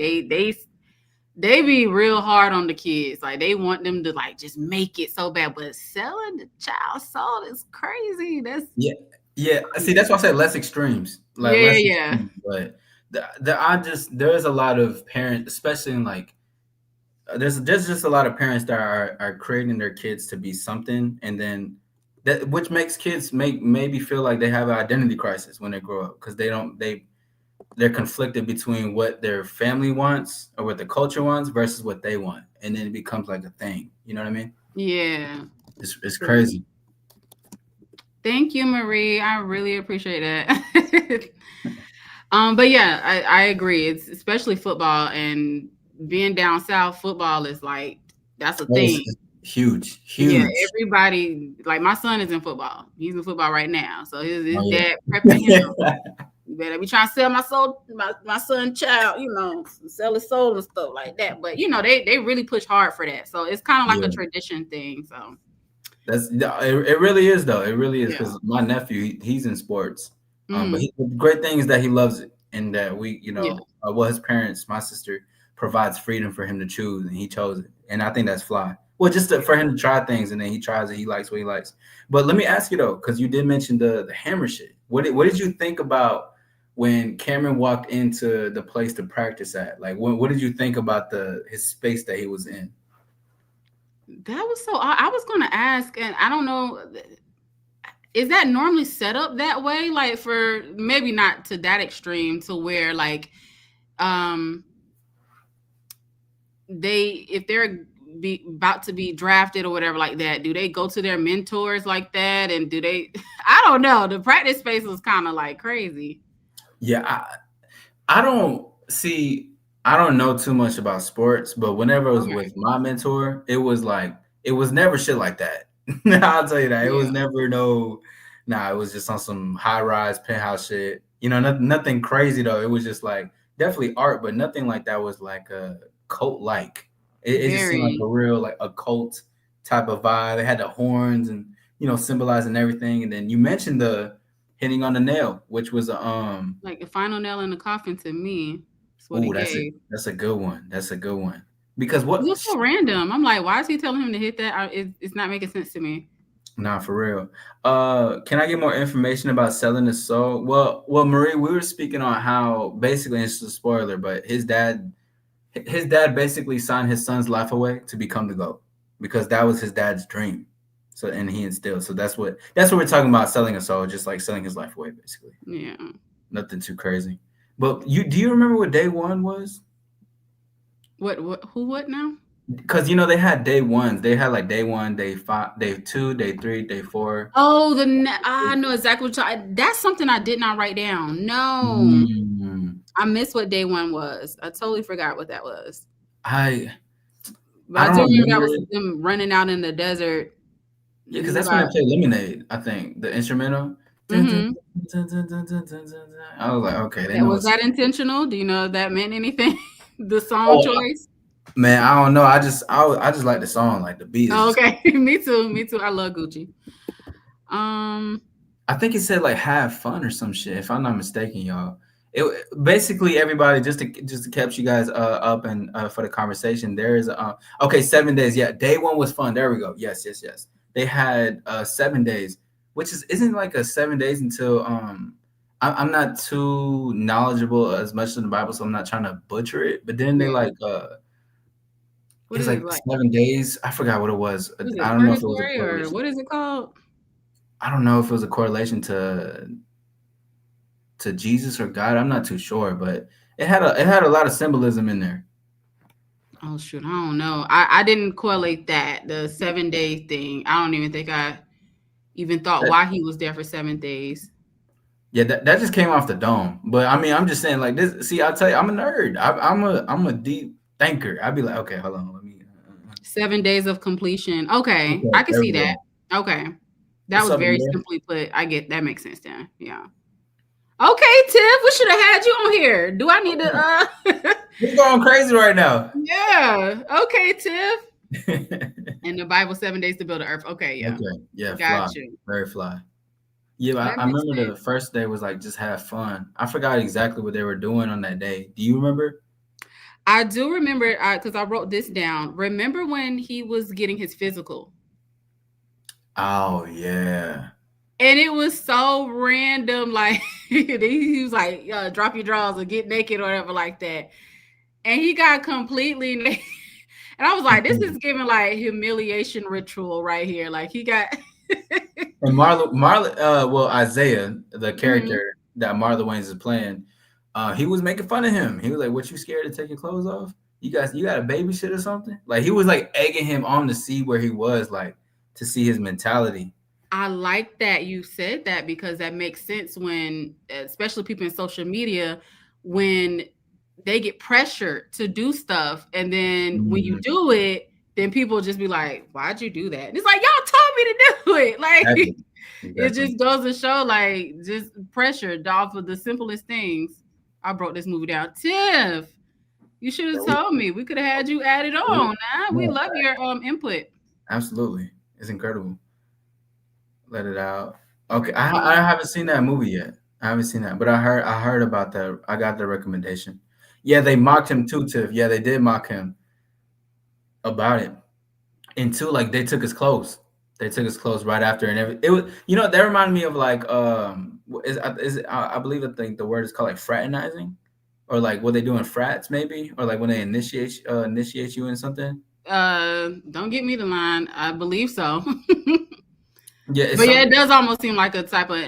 they be real hard on the kids. Like they want them to like just make it so bad, but selling the child soul is crazy. That's yeah. See, that's why I said less extremes. Like extremes, but there's a lot of parents, especially in like there's just a lot of parents that are creating their kids to be something, and then that which makes kids maybe feel like they have an identity crisis when they grow up because they're conflicted between what their family wants or what the culture wants versus what they want, and then it becomes like a thing. You know what I mean? Yeah, it's crazy. Thank you, Marie. I really appreciate that. But yeah, I agree. It's especially football, and being down south, football is like that's a thing. Huge. Yeah, everybody, like my son is in football. He's in football right now, so his dad prepping him. You better be trying to sell my son child, you know, sell his soul and stuff like that. But you know, they really push hard for that, so it's kind of like a tradition thing. So it really is though. It really is because my nephew he's in sports. But the great thing is that he loves it, and that we, you know, his parents, my sister, provides freedom for him to choose, and he chose it, and I think that's fly. Well, just for him to try things, and then he tries it, he likes what he likes. But let me ask you though, because you did mention the hammer shit. What did you think about when Cameron walked into the place to practice at? Like, what did you think about his space that he was in? That was so. I was going to ask, and I don't know. Is that normally set up that way? Like for maybe not to that extreme to where like if they're about to be drafted or whatever like that, do they go to their mentors like that? And do they I don't know. The practice space was kind of like crazy. Yeah, I don't know too much about sports, but whenever I was with my mentor, it was never shit like that. I'll tell you that. It was never it was just on some high-rise penthouse shit. You know, nothing crazy though. It was just like definitely art, but nothing like that was like a cult-like. It just seemed like a real like a cult type of vibe. They had the horns and, you know, symbolizing everything. And then you mentioned the hitting on the nail, which was like the final nail in the coffin to me. That's a good one. That's a good one. Because what? It was so random. I'm like, why is he telling him to hit that? It's not making sense to me. Nah, for real. Can I get more information about selling the soul? Well, Marie, we were speaking on how basically it's a spoiler, but his dad basically signed his son's life away to become the GOAT because that was his dad's dream. So and he instilled. So that's what we're talking about, selling a soul, just like selling his life away, basically. Yeah. Nothing too crazy. But do you remember what day one was? What now? Because, you know, they had day ones. They had like day 1, day 5, day 2, day 3, day 4. Oh, I know exactly what that's something I did not write down. No. I missed what day 1 was. I totally forgot what that was. I do remember that was them running out in the desert. Yeah, because that's when they played Lemonade, I think. The instrumental. I was like, okay. Was that intentional? Do you know if that meant anything? The song choice? Man, I don't know. I just like the song, like the beat. Okay, me too. I love Gucci. I think it said like have fun or some shit, if I'm not mistaken, y'all. It basically everybody just to catch you guys up and for the conversation. There is okay, 7 days. Yeah, day one was fun. There we go. Yes, yes, yes. They had 7 days, which isn't like a 7 days until I'm not too knowledgeable as much in the Bible, so I'm not trying to butcher it. But then they Yeah. like What it's is it like like? 7 days. I forgot what it was. Was I it don't know if it was a purgatory or correlation. what is it called? I don't know if it was a correlation to Jesus or God. I'm not too sure, but it had a lot of symbolism in there. Oh shoot, I don't know. I didn't correlate that the 7 day thing. I don't even think I even thought That- why he was there for 7 days. yeah, that just came off the dome. But I mean, I'm just saying like this. See, I'll tell you, I'm a nerd. I'm a deep thinker. I'd be like, okay, hold on, let me. 7 days of completion. Okay, Okay, I can there see we that. go. Okay, that What's was up, very Amir? simply put. I get that makes sense then. Yeah. Okay, Tiff, we should have had you on here. Do I need to? We're going crazy right now. Yeah. Okay, Tiff. Okay, And the Bible 7 days to build the earth. Okay, yeah. yeah, Got fly, you. very fly. Yeah, That I makes remember the sense. first day was like just have fun. I forgot exactly what they were doing on that day. Do you remember? I do remember because I wrote this down. Remember when he was getting his physical? Oh yeah. And it was so random. Like he was like, drop your drawers or get naked or whatever like that. And he got completely naked. And I was like, this is giving like humiliation ritual right here. Like he got And well, Isaiah, the Mhm. character that Marlon Wayans is playing, he was making fun of him. He was like, "What, you scared to take your clothes off? You got a baby shit or something?" Like he was like egging him on to see where he was, like to see his mentality. I like that you said that because that makes sense when, especially people in social media, when they get pressured to do stuff, and then when you Mhm. do it, then people just be like, "Why'd you do that?" And it's like y'all told me to do it. Like Exactly. it Exactly. just goes to show, like just pressure off of the simplest things. I broke this movie down, Tiff. You should Yeah, have told me. We could have had you added on. Nah, we no, love your input. absolutely, it's incredible. Let it out. Okay, Break it I down. haven't seen that movie yet. I haven't seen that, but I heard about that. I got the recommendation. Yeah, they mocked him too, Tiff. Yeah, they did mock him about it. And two, like they took his clothes. They took his clothes right after, and it was, that reminded me of like I believe I think the word is called like fraternizing, or like what they do in frats maybe, or like when they initiate you in something. Don't get me the line. I believe so. Yeah, it's But yeah, it something. does almost seem like a type of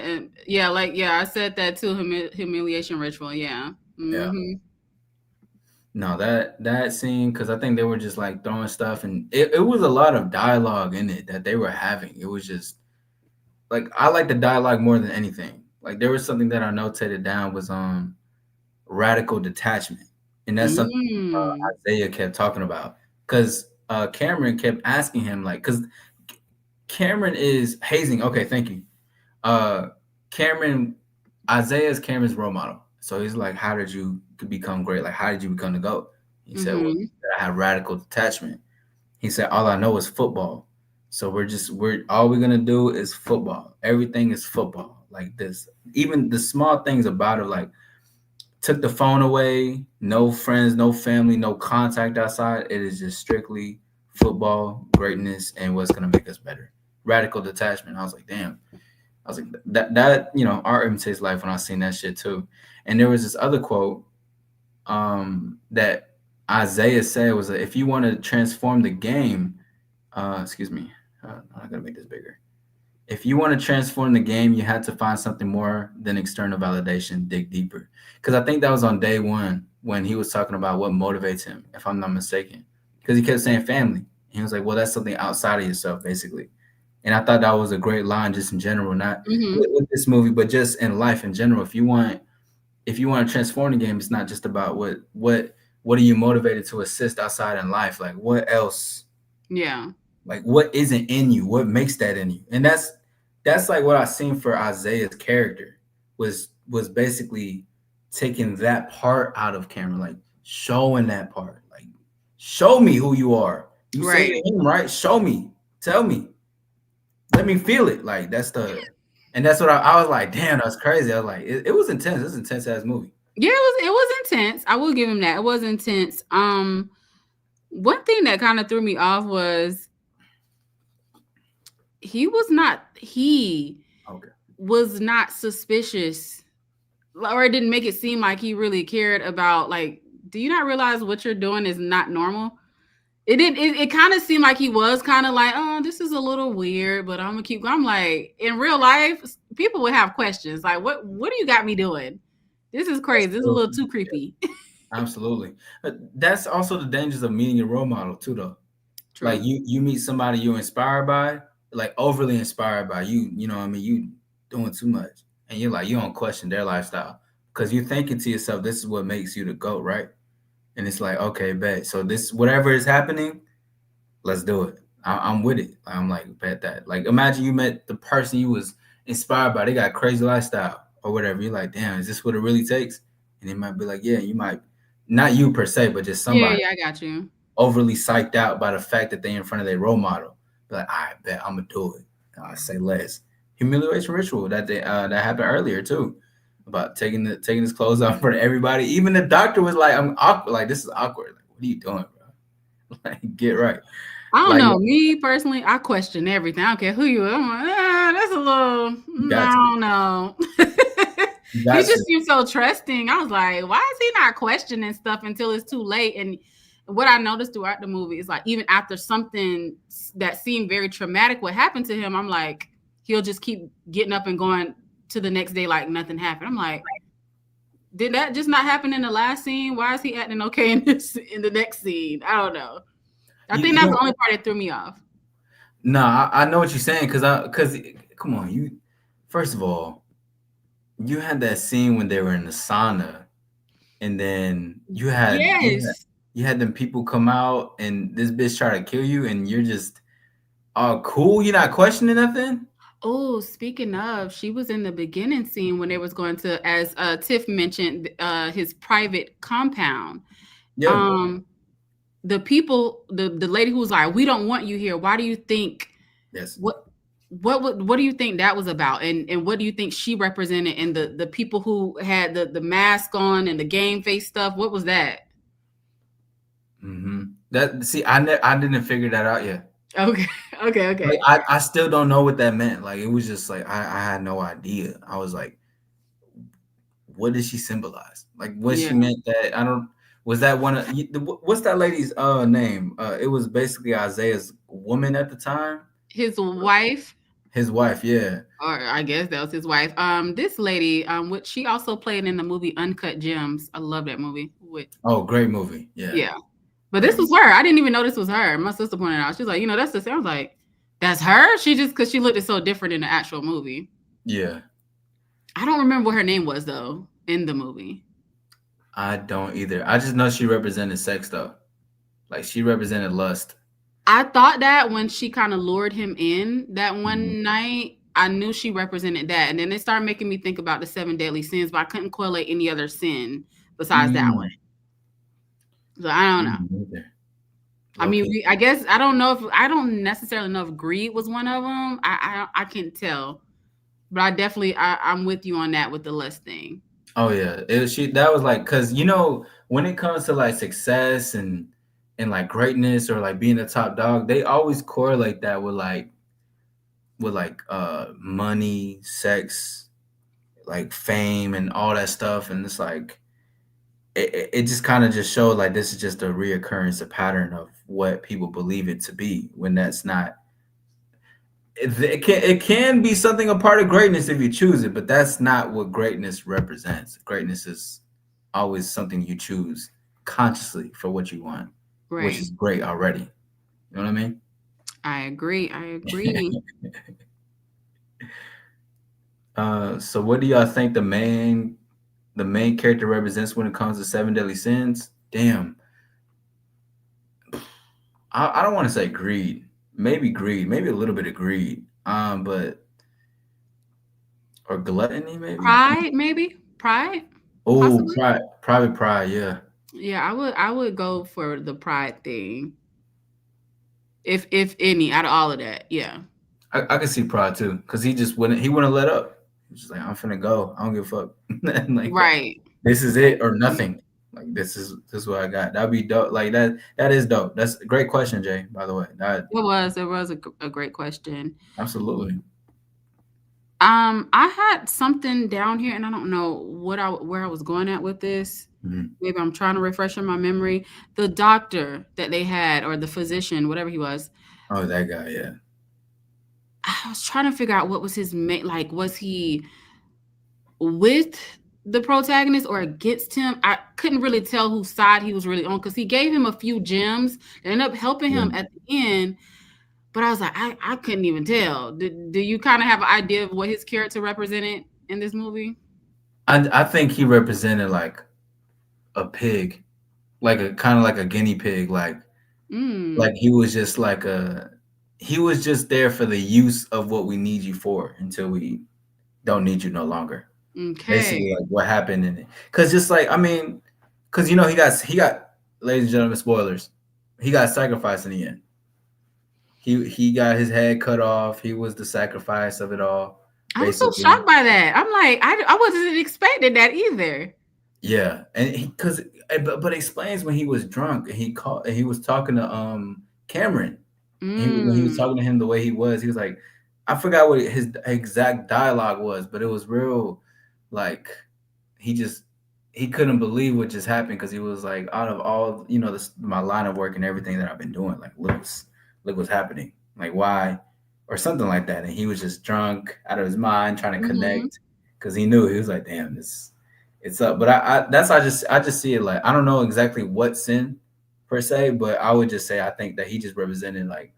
yeah, like yeah, I said that too. Humiliation ritual. Yeah. Yeah. Hmm. No, that scene, because I think they were just like throwing stuff, and it was a lot of dialogue in it that they were having. It was just like I like the dialogue more than anything. Like there was something that I notated down was radical detachment, and that's something Mm. Isaiah kept talking about because Cameron kept asking him like because Cameron is hazing. Okay, thank you. Uh, Cameron, Isaiah is Cameron's role model. So he's like, how did you become great? Like, how did you become the GOAT? He said, well, Hmm. I had radical detachment. He said, all I know is football. So we're all we're gonna do is football. Everything is football. Like this, even the small things about it, like took the phone away, no friends, no family, no contact outside. It is just strictly football, greatness, and what's gonna make us better. Radical detachment. I was like, damn. I was like, that art imitates life when I seen that shit too. And there was this other quote that Isaiah said was that if you want to transform the game, excuse me, I'm not gonna make this bigger. If you want to transform the game, you had to find something more than external validation, dig deeper. Because I think that was on day one when he was talking about what motivates him, if I'm not mistaken. Because he kept saying family. He was like, well, that's something outside of yourself, basically. And I thought that was a great line just in general, not Hmm. with this movie, but just in life in general. If you want to transform the game, it's not just about what are you motivated to assist outside in life? Like what else, Yeah. like what isn't in you, what makes that in you? And that's like what I seen for Isaiah's character was basically taking that part out of Cameron, like showing that part, like show me who you are. You say Right. to him, right? Show me, tell me, let me feel it. Like that's the And that's what I was like, damn, that's crazy. I was like, it was intense. It was an intense ass movie. Yeah, it was intense. I will give him that. It was intense. One thing that kind of threw me off was he was not suspicious, or it didn't make it seem like he really cared about, like, do you not realize what you're doing is not normal? It didn't. It kind of seemed like he was kind of like, oh, this is a little weird, but I'm gonna keep going. I'm like, in real life, people would have questions like, what do you got me doing? This is crazy. This is a little too creepy. Absolutely. But that's also the dangers of meeting a role model too, though. True. Like you meet somebody you're inspired by, like overly inspired by you. You know what I mean? You doing too much, and you're like, you don't question their lifestyle because you're thinking to yourself, this is what makes you the GOAT, right? And it's like, okay, bet. So this, whatever is happening, let's do it. I'm with it. I'm like, bet that. Like, imagine you met the person you was inspired by. They got a crazy lifestyle or whatever. You're like, damn, is this what it really takes? And they might be like, yeah, you might, not you per se, but just somebody Yeah, I got you. overly psyched out by the fact that they in front of their role model. Be like, I bet I'm gonna do it. I say less. Humiliation ritual that that happened earlier too, about taking his clothes off for everybody. Even the doctor was like, I'm awkward. Like, this is awkward. Like, what are you doing, bro? Like, get right. I don't Like, know. Me personally, I question everything. I don't care who you are. I'm like, that's a little. I don't know. He just seems so trusting. I was like, why is he not questioning stuff until it's too late? And what I noticed throughout the movie is, like, even after something that seemed very traumatic would happen to him, I'm like, he'll just keep getting up and going to the next day like nothing happened. I'm like, did that just not happen in the last scene? Why is he acting okay in the next scene? I don't know. I think that's the only part that threw me off. No, I know what you're saying, because come on, you, first of all, you had that scene when they were in the sauna, and then you had them people come out and this bitch try to kill you, and you're just, oh, cool, you're not questioning nothing. Oh, speaking of, she was in the beginning scene when they was going to, as Tiff mentioned, his private compound. Yeah. The people, the lady who was like, we don't want you here. Why do you think? Yes. What do you think that was about? And what do you think she represented? And the people who had the mask on and the game face stuff, what was that? That, see, I didn't figure that out yet. Okay. Like, I still don't know what that meant. Like, it was just like, I had no idea. I was like, what did she symbolize? Like, what she meant that, I don't, was that one of, what's that lady's name? It was basically Isaiah's woman at the time. His wife. His wife, yeah. Or I guess that was his wife. This lady, which she also played in the movie Uncut Gems. I love that movie. Oh, great movie. Yeah. Yeah. But this was her. I didn't even know this was her. My sister pointed out. She was like, that's the same. I was like, that's her? She just, because she looked so different in the actual movie. Yeah. I don't remember what her name was, though, in the movie. I don't either. I just know she represented sex, though. Like, she represented lust. I thought that when she kind of lured him in that one night, I knew she represented that. And then it started making me think about the 7 deadly sins, but I couldn't correlate any other sin besides that one. So I don't know. I mean, I guess I don't necessarily know if greed was one of them. I can't tell, but I'm with you on that with the lust thing. Oh yeah, that was like, because when it comes to like success and like greatness or like being a top dog, they always correlate that with money, sex, like fame and all that stuff, and it's like it just kind of just showed like this is just a reoccurrence, a pattern of what people believe it to be, when that's not. It can be something, a part of greatness if you choose it, but that's not what greatness represents. Greatness is always something you choose consciously for what you want, right, which is great already. You know what I mean? I agree. So what do y'all think the main character represents when it comes to 7 deadly sins? Damn. I don't want to say greed. Maybe a little bit of greed. But or gluttony, maybe. Pride, maybe. Pride. Oh, pride. Yeah. Yeah, I would go for the pride thing. If any, out of all of that, yeah. I could see pride too, because he wouldn't let up. He's just like, I'm finna go. I don't give a fuck. And like that. Right. This is I it or agree. nothing. Like this is what I got. That'd be dope. Like that is dope. That's a great question, Jay, by the way. That It was a great question. absolutely. I had something down here, and I don't know where I was going at with this. Mhm. Maybe I'm trying to refresh in my memory. The doctor that they had, or the physician, whatever he was. Oh, that guy, yeah. I was trying to figure out what was his main, like, was he with the protagonist or against him? I couldn't really tell whose side he was really on, because he gave him a few gems that ended up helping Yeah. him at the end. But I was like, I couldn't even tell. Do you kind of have an idea of what his character represented in this movie? I think he represented like a pig, like a kind of like a guinea pig, like Mm, he was just he was just there for the use of what we need you for until we don't need you no longer. okay. Basically, like what happened in it. Because just like, I mean, because he got, ladies and gentlemen, spoilers. He got sacrificed in the end. He got his head cut off. He was the sacrifice of it all, I was so basically. shocked by that. I'm like, I wasn't expecting that either. Yeah, and because but it explains when he was drunk and he was talking to Cameron. When he was Mm, talking to him the way he was like, I forgot what his exact dialogue was, but it was real, like he just he couldn't believe what just happened because he was like, out of all my line of work and everything that I've been doing, like look what's happening, like why, or something like that, and he was just drunk out of his mind trying to hmm. connect because he knew he was like, damn, this it's up. But I just see it like I don't know exactly what sin per se, but I would just say I think that he just represented like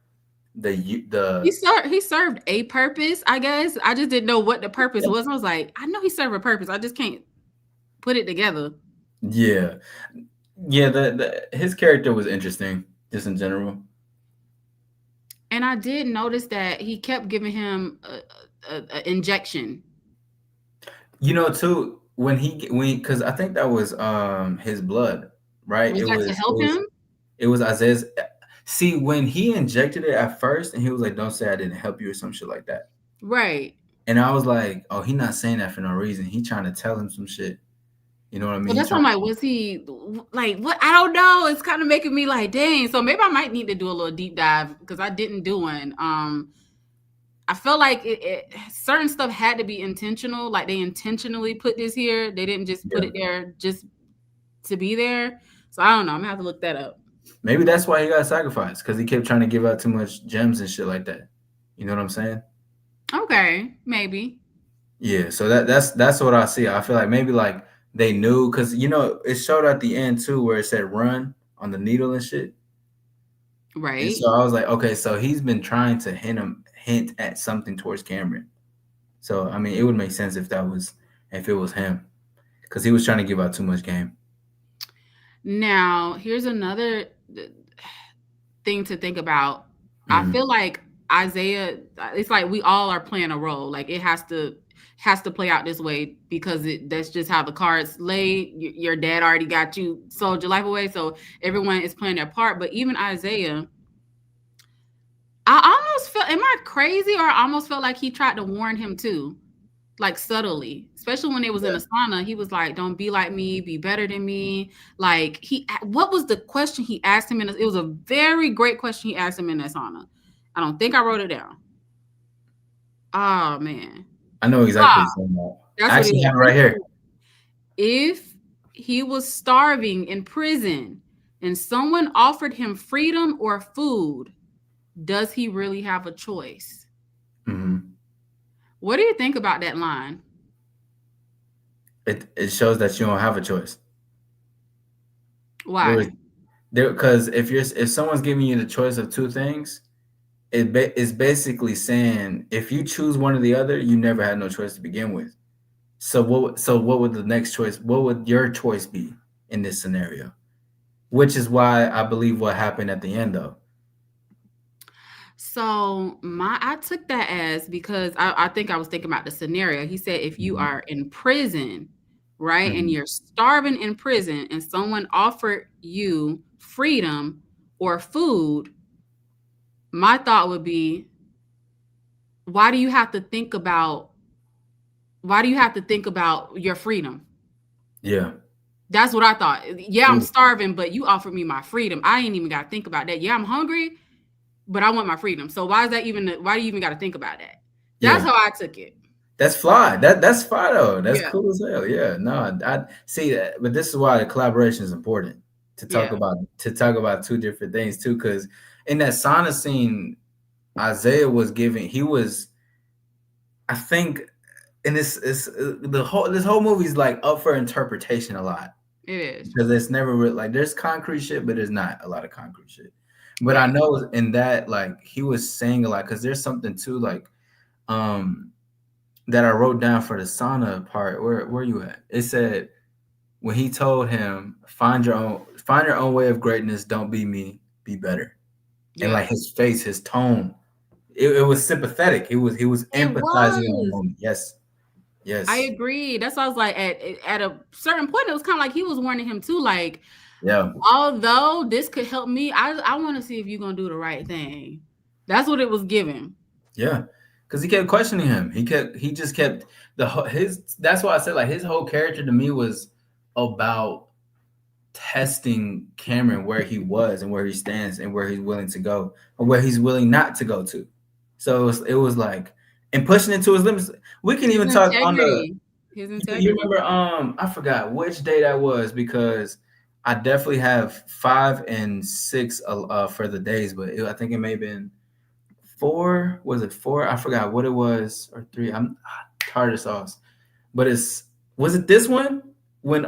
the He served a purpose, I guess. I just didn't know what the purpose yeah. was. I was like, I know he served a purpose. I just can't put it together. Yeah, yeah. His character was interesting, just in general. And I did notice that he kept giving him a injection. Too when because I think that was his blood, right? Was It that to was it help was him? it was Isaiah's. See, when he injected it at first, and he was like, "Don't say I didn't help you" or some shit like that, Right. and I was like, "Oh, he not saying that for no reason. He trying to tell him some shit." You know what I So mean? He that's why trying I'm like, was he like what? I don't know. It's kind of making me like, dang. So maybe I might need to do a little deep dive because I didn't do one. I felt like certain stuff had to be intentional. Like they intentionally put this here. They didn't just put yeah. it there just to be there. So I don't know. I'm gonna have to look that up. Maybe that's why he got sacrificed because he kept trying to give out too much gems and shit like that. You know what I'm saying? Okay, maybe. Yeah, so that's what I see. I feel like maybe like they knew because it showed at the end too where it said run on the needle and shit. And Right. so I was like, okay, so he's been trying to hint at something towards Cameron. So I mean, it would make sense if it was him because he was trying to give out too much game. Now, here's another thing to think about. I Hmm. feel like Isaiah, it's like we all are playing a role. Like it has to play out this way because that's just how the cards lay. Your dad already got you sold your life away, so everyone is playing their part. But even Isaiah, I almost felt, am I crazy, or I almost felt like he tried to warn him too, like subtly, especially when it was in Yeah. Asana. He was like, "Don't be like me, be better than me." Like what was the question he asked him? It was a very great question he asked him in Asana. I don't think I wrote it down. Oh man, I know exactly what ah, you're saying about. that's I what it actually is. have it right here. If he was starving in prison and someone offered him freedom or food, does he really have a choice? Hmm. What do you think about that line? It shows that you don't have a choice. There was Why? because if someone's giving you the choice of two things, it's basically saying if you choose one or the other, you never had no choice to begin with. So what would the next choice? What would your choice be in this scenario? Which is why I believe what happened at the end, though. So I took that as, because I think I was thinking about the scenario. He said if you Hmm. are in prison, right, and Hmm. you're starving in prison, and someone offered you freedom or food, my thought would be why do you have to think about your freedom? Yeah. That's what I thought. Yeah, I'm Ooh, starving, but you offered me my freedom. I ain't even got to think about that. Yeah, I'm hungry, but I want my freedom. So why do you even got to think about that? That's yeah. how I took it. That's fly. That's fly though. That's Yeah. cool as hell. Yeah. No, I see that. But this is why the collaboration is important Yeah. to talk about two different things too. Because in that sauna scene, Isaiah was giving. He was, I think, and this whole movie is like up for interpretation a lot It is. because it's never really, like there's concrete shit, but there's not a lot of concrete shit. But I Right. know in that like he was saying a lot because there's something too like um that I wrote down for the sauna part. Where you at? It said when he told him, find your own way of greatness, don't be me, be better." And Yeah. like his face, his tone, it was sympathetic. He was It empathizing in the was. moment. Yes. I Yes. agree. That's why I was like, at a certain point, it was kind of like he was warning him too. Like, Yeah. although this could help me, I want to see if you're gonna do the right thing. That's what it was giving. Yeah. Because he kept questioning him. He just kept his that's why I said like his whole character to me was about testing Cameron where he was and where he stands and where he's willing to go or where he's willing not to go to. So it was like and pushing it to his limits. We can His even talk on the integrity. His you integrity. remember I forgot which day that was because I definitely have 5 and 6 for the days, but I think it may have been 4. Was it 4? I forgot what it was or 3. I'm tartar sauce, but was it this one when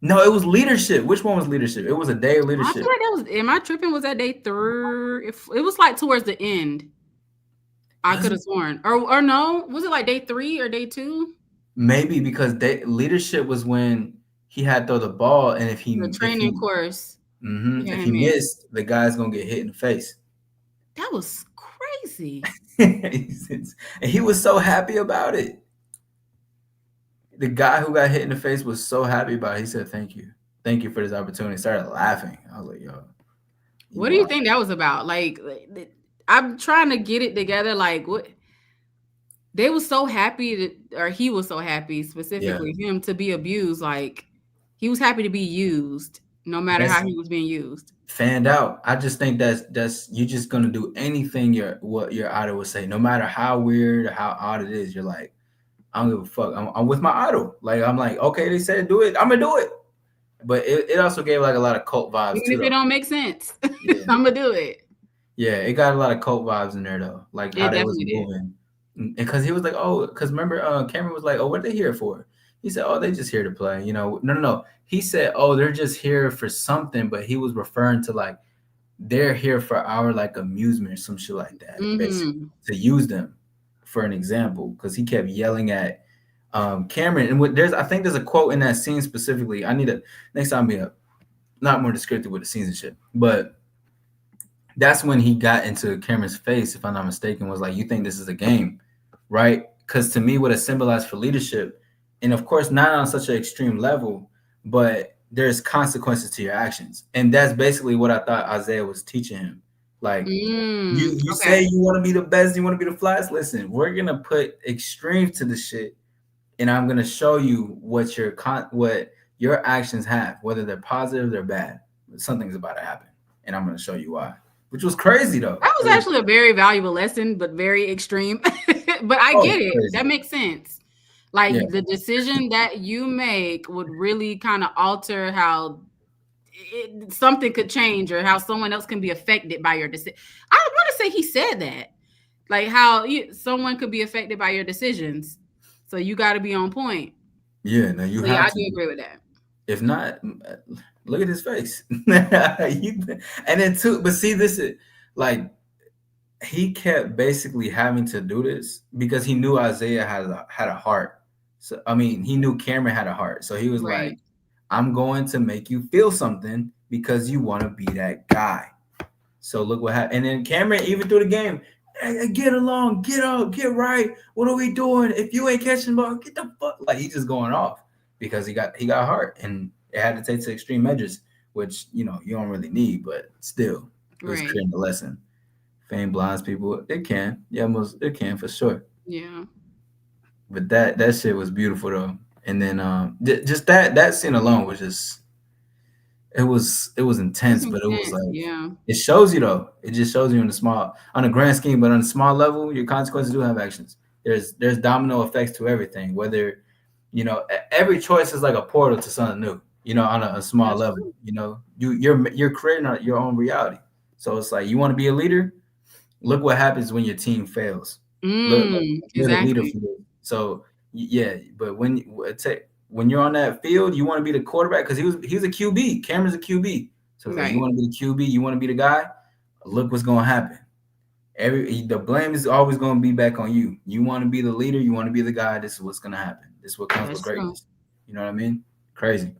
no, it was leadership. Which one was leadership? It was a day of I feel leadership. like that was. Am I tripping? Was that day 3? If it was like towards the end, I Was could it? have sworn. Or no, was it like day 3 or day 2? Maybe because leadership was when he had to throw the ball, and The training course. You had if he him in. missed, the guy's gonna get hit in the face. That was crazy. And he was so happy about it. The guy who got hit in the face was so happy about it. He said, thank you for this opportunity." Started laughing. I was like, "Yo, you What do you wild." think that was about? Like, I'm trying to get it together. Like, what they was so happy or he was so happy, Yeah, specifically him, to be abused. Like, he was happy to be used, no matter that's how he was being used. fanned out. I just think that's you're just gonna do anything what your idol would say, no matter how weird or how odd it is. You're like, I don't give a fuck. I'm with my idol. Like I'm like, okay, they said do it, I'm gonna do it. But it also gave like a lot of cult vibes Even too, if it though. don't make sense, Yeah, I'm gonna do it. yeah, it got a lot of cult vibes in there though, like how It they was definitely did. moving. Because he was like, oh, because remember, Cameron was like, oh, what are they here for? He said, oh, they just here to play. No. He said, oh, they're just here for something, but he was referring to like they're here for our like amusement or some shit like that, basically Mm-hmm. to use them for an example. Because he kept yelling at Cameron, and I think there's a quote in that scene specifically. I need to next time be a not more descriptive with the scenes and shit, but that's when he got into Cameron's face, if I'm not mistaken, was like, "You think this is a game, right?" Because to me, what it symbolized for leadership, and of course, not on such an extreme level, but there's consequences to your actions, and that's basically what I thought Isaiah was teaching him. Like, you say Okay. you want to be the best, you want to be the flyest. Listen, we're gonna put extremes to the shit, and I'm gonna show you what your actions have, whether they're positive, they're bad. Something's about to happen, and I'm gonna show you why. Which was crazy though. That was actually a very valuable lesson, but very extreme. But I Oh, get it. crazy. That makes sense. Like Yeah, the decision that you make would really kind of alter how something could change or how someone else can be affected by your decision. I want to say he said that, like how someone could be affected by your decisions. So you got to be on point. yeah. No, you So yeah, have I to. do agree with that. If not, look at his face. And then too, but see, this is like he kept basically having to do this because he knew Isaiah had a heart. So I mean, he knew Cameron had a heart. So he was like, Right. "I'm going to make you feel something because you want to be that guy." So look what happened. And then Cameron, even through the game, hey, get along, get up, get right. What are we doing? If you ain't catching the ball, get the fuck. Like he's just going off because he got hurt and it had to take to extreme measures, which you don't really need, but still, it was Right. creating a lesson fame blinds people. It can, yeah, most it can for sure. Yeah. But that shit was beautiful though. And then just that scene alone was just it was It's intense, but it was intense. like Yeah. it shows you though. It just shows you on the grand scheme, but on a small level, your consequences do have actions. There's domino effects to everything. Whether every choice is like a portal to something new. On a small That's level. true. You're creating your own reality. So it's like you want to be a leader. Look what happens when your team fails. Look, you're the leader Exactly. for this. So yeah, but when you're on that field, you want to be the quarterback because he's a QB. Cameron's a QB. So it's like you Right. want to be the QB, you want to be the guy. Look what's gonna happen. The blame is always gonna be back on you. You want to be the leader, you want to be the guy. This is what's gonna happen. This is what comes with That's true. greatness. You know what I mean? Crazy.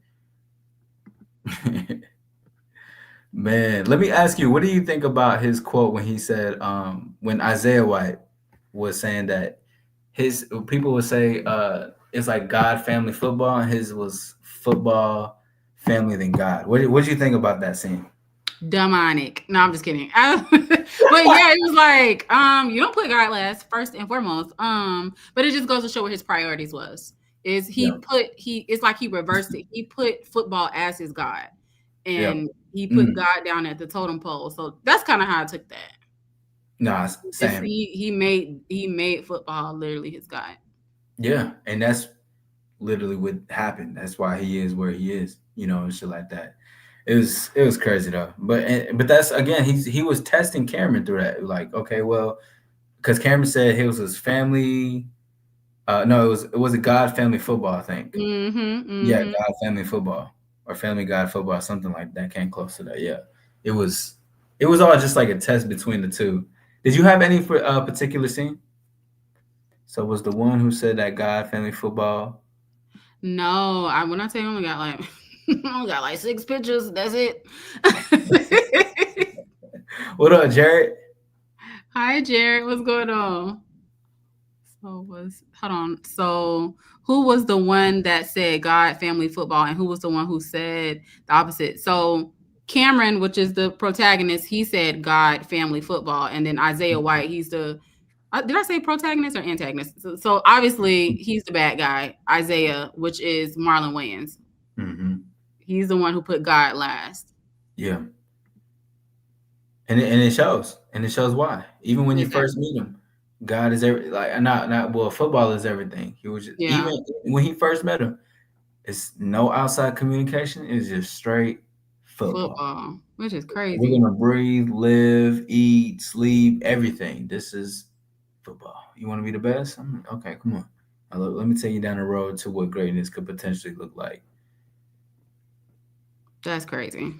Man, let me ask you, what do you think about his quote when he said, when Isaiah White was saying that his people would say it's like God family football and his was football family than God. What did you think about that scene? Demonic. No, I'm just kidding. But yeah, it was like, you don't put God last, first and foremost. But it just goes to show what his priorities was. Is Yeah. it's like he reversed it. He put football as his God. Yeah. And he put God down at the totem pole. So that's kind of how I took that. Nah, Is same. he made football literally his God. Yeah, and that's literally what happened. That's why he is where he is. And shit like that. It was crazy though. But that's again he was testing Cameron through that. Like, okay, well, because Cameron said it was his family. No, it was a God family football, I think. Mm-hmm. Yeah, Mm-hmm. God family football or family God football, something like that. Came close to that. Yeah, it was. It was all just like a test between the two. Did you have any particular scene? So was the one who said that God family football? No, when I say I only got like I only got like 6 pictures. That's it. What up, Jared? Hi, Jared. What's going on? Hold on. So who was the one that said God family football, and who was the one who said the opposite? So Cameron, which is the protagonist, he said God family football, and then Isaiah White, he's the did I say protagonist or antagonist? So obviously he's the bad guy, Isaiah, which is Marlon Wayans. Mm-hmm. He's the one who put God last. Yeah, and it shows, why. Even when you first Exactly. meet him, God is like not well. Football is everything. He was just, Yeah. even when he first met him, it's no outside communication. It's just straight football. Football, which is We're crazy. gonna breathe, live, eat, sleep, everything. This is football. You want to be the best? Okay, come on. Now, let me take you down the road to what greatness could potentially look like. That's crazy.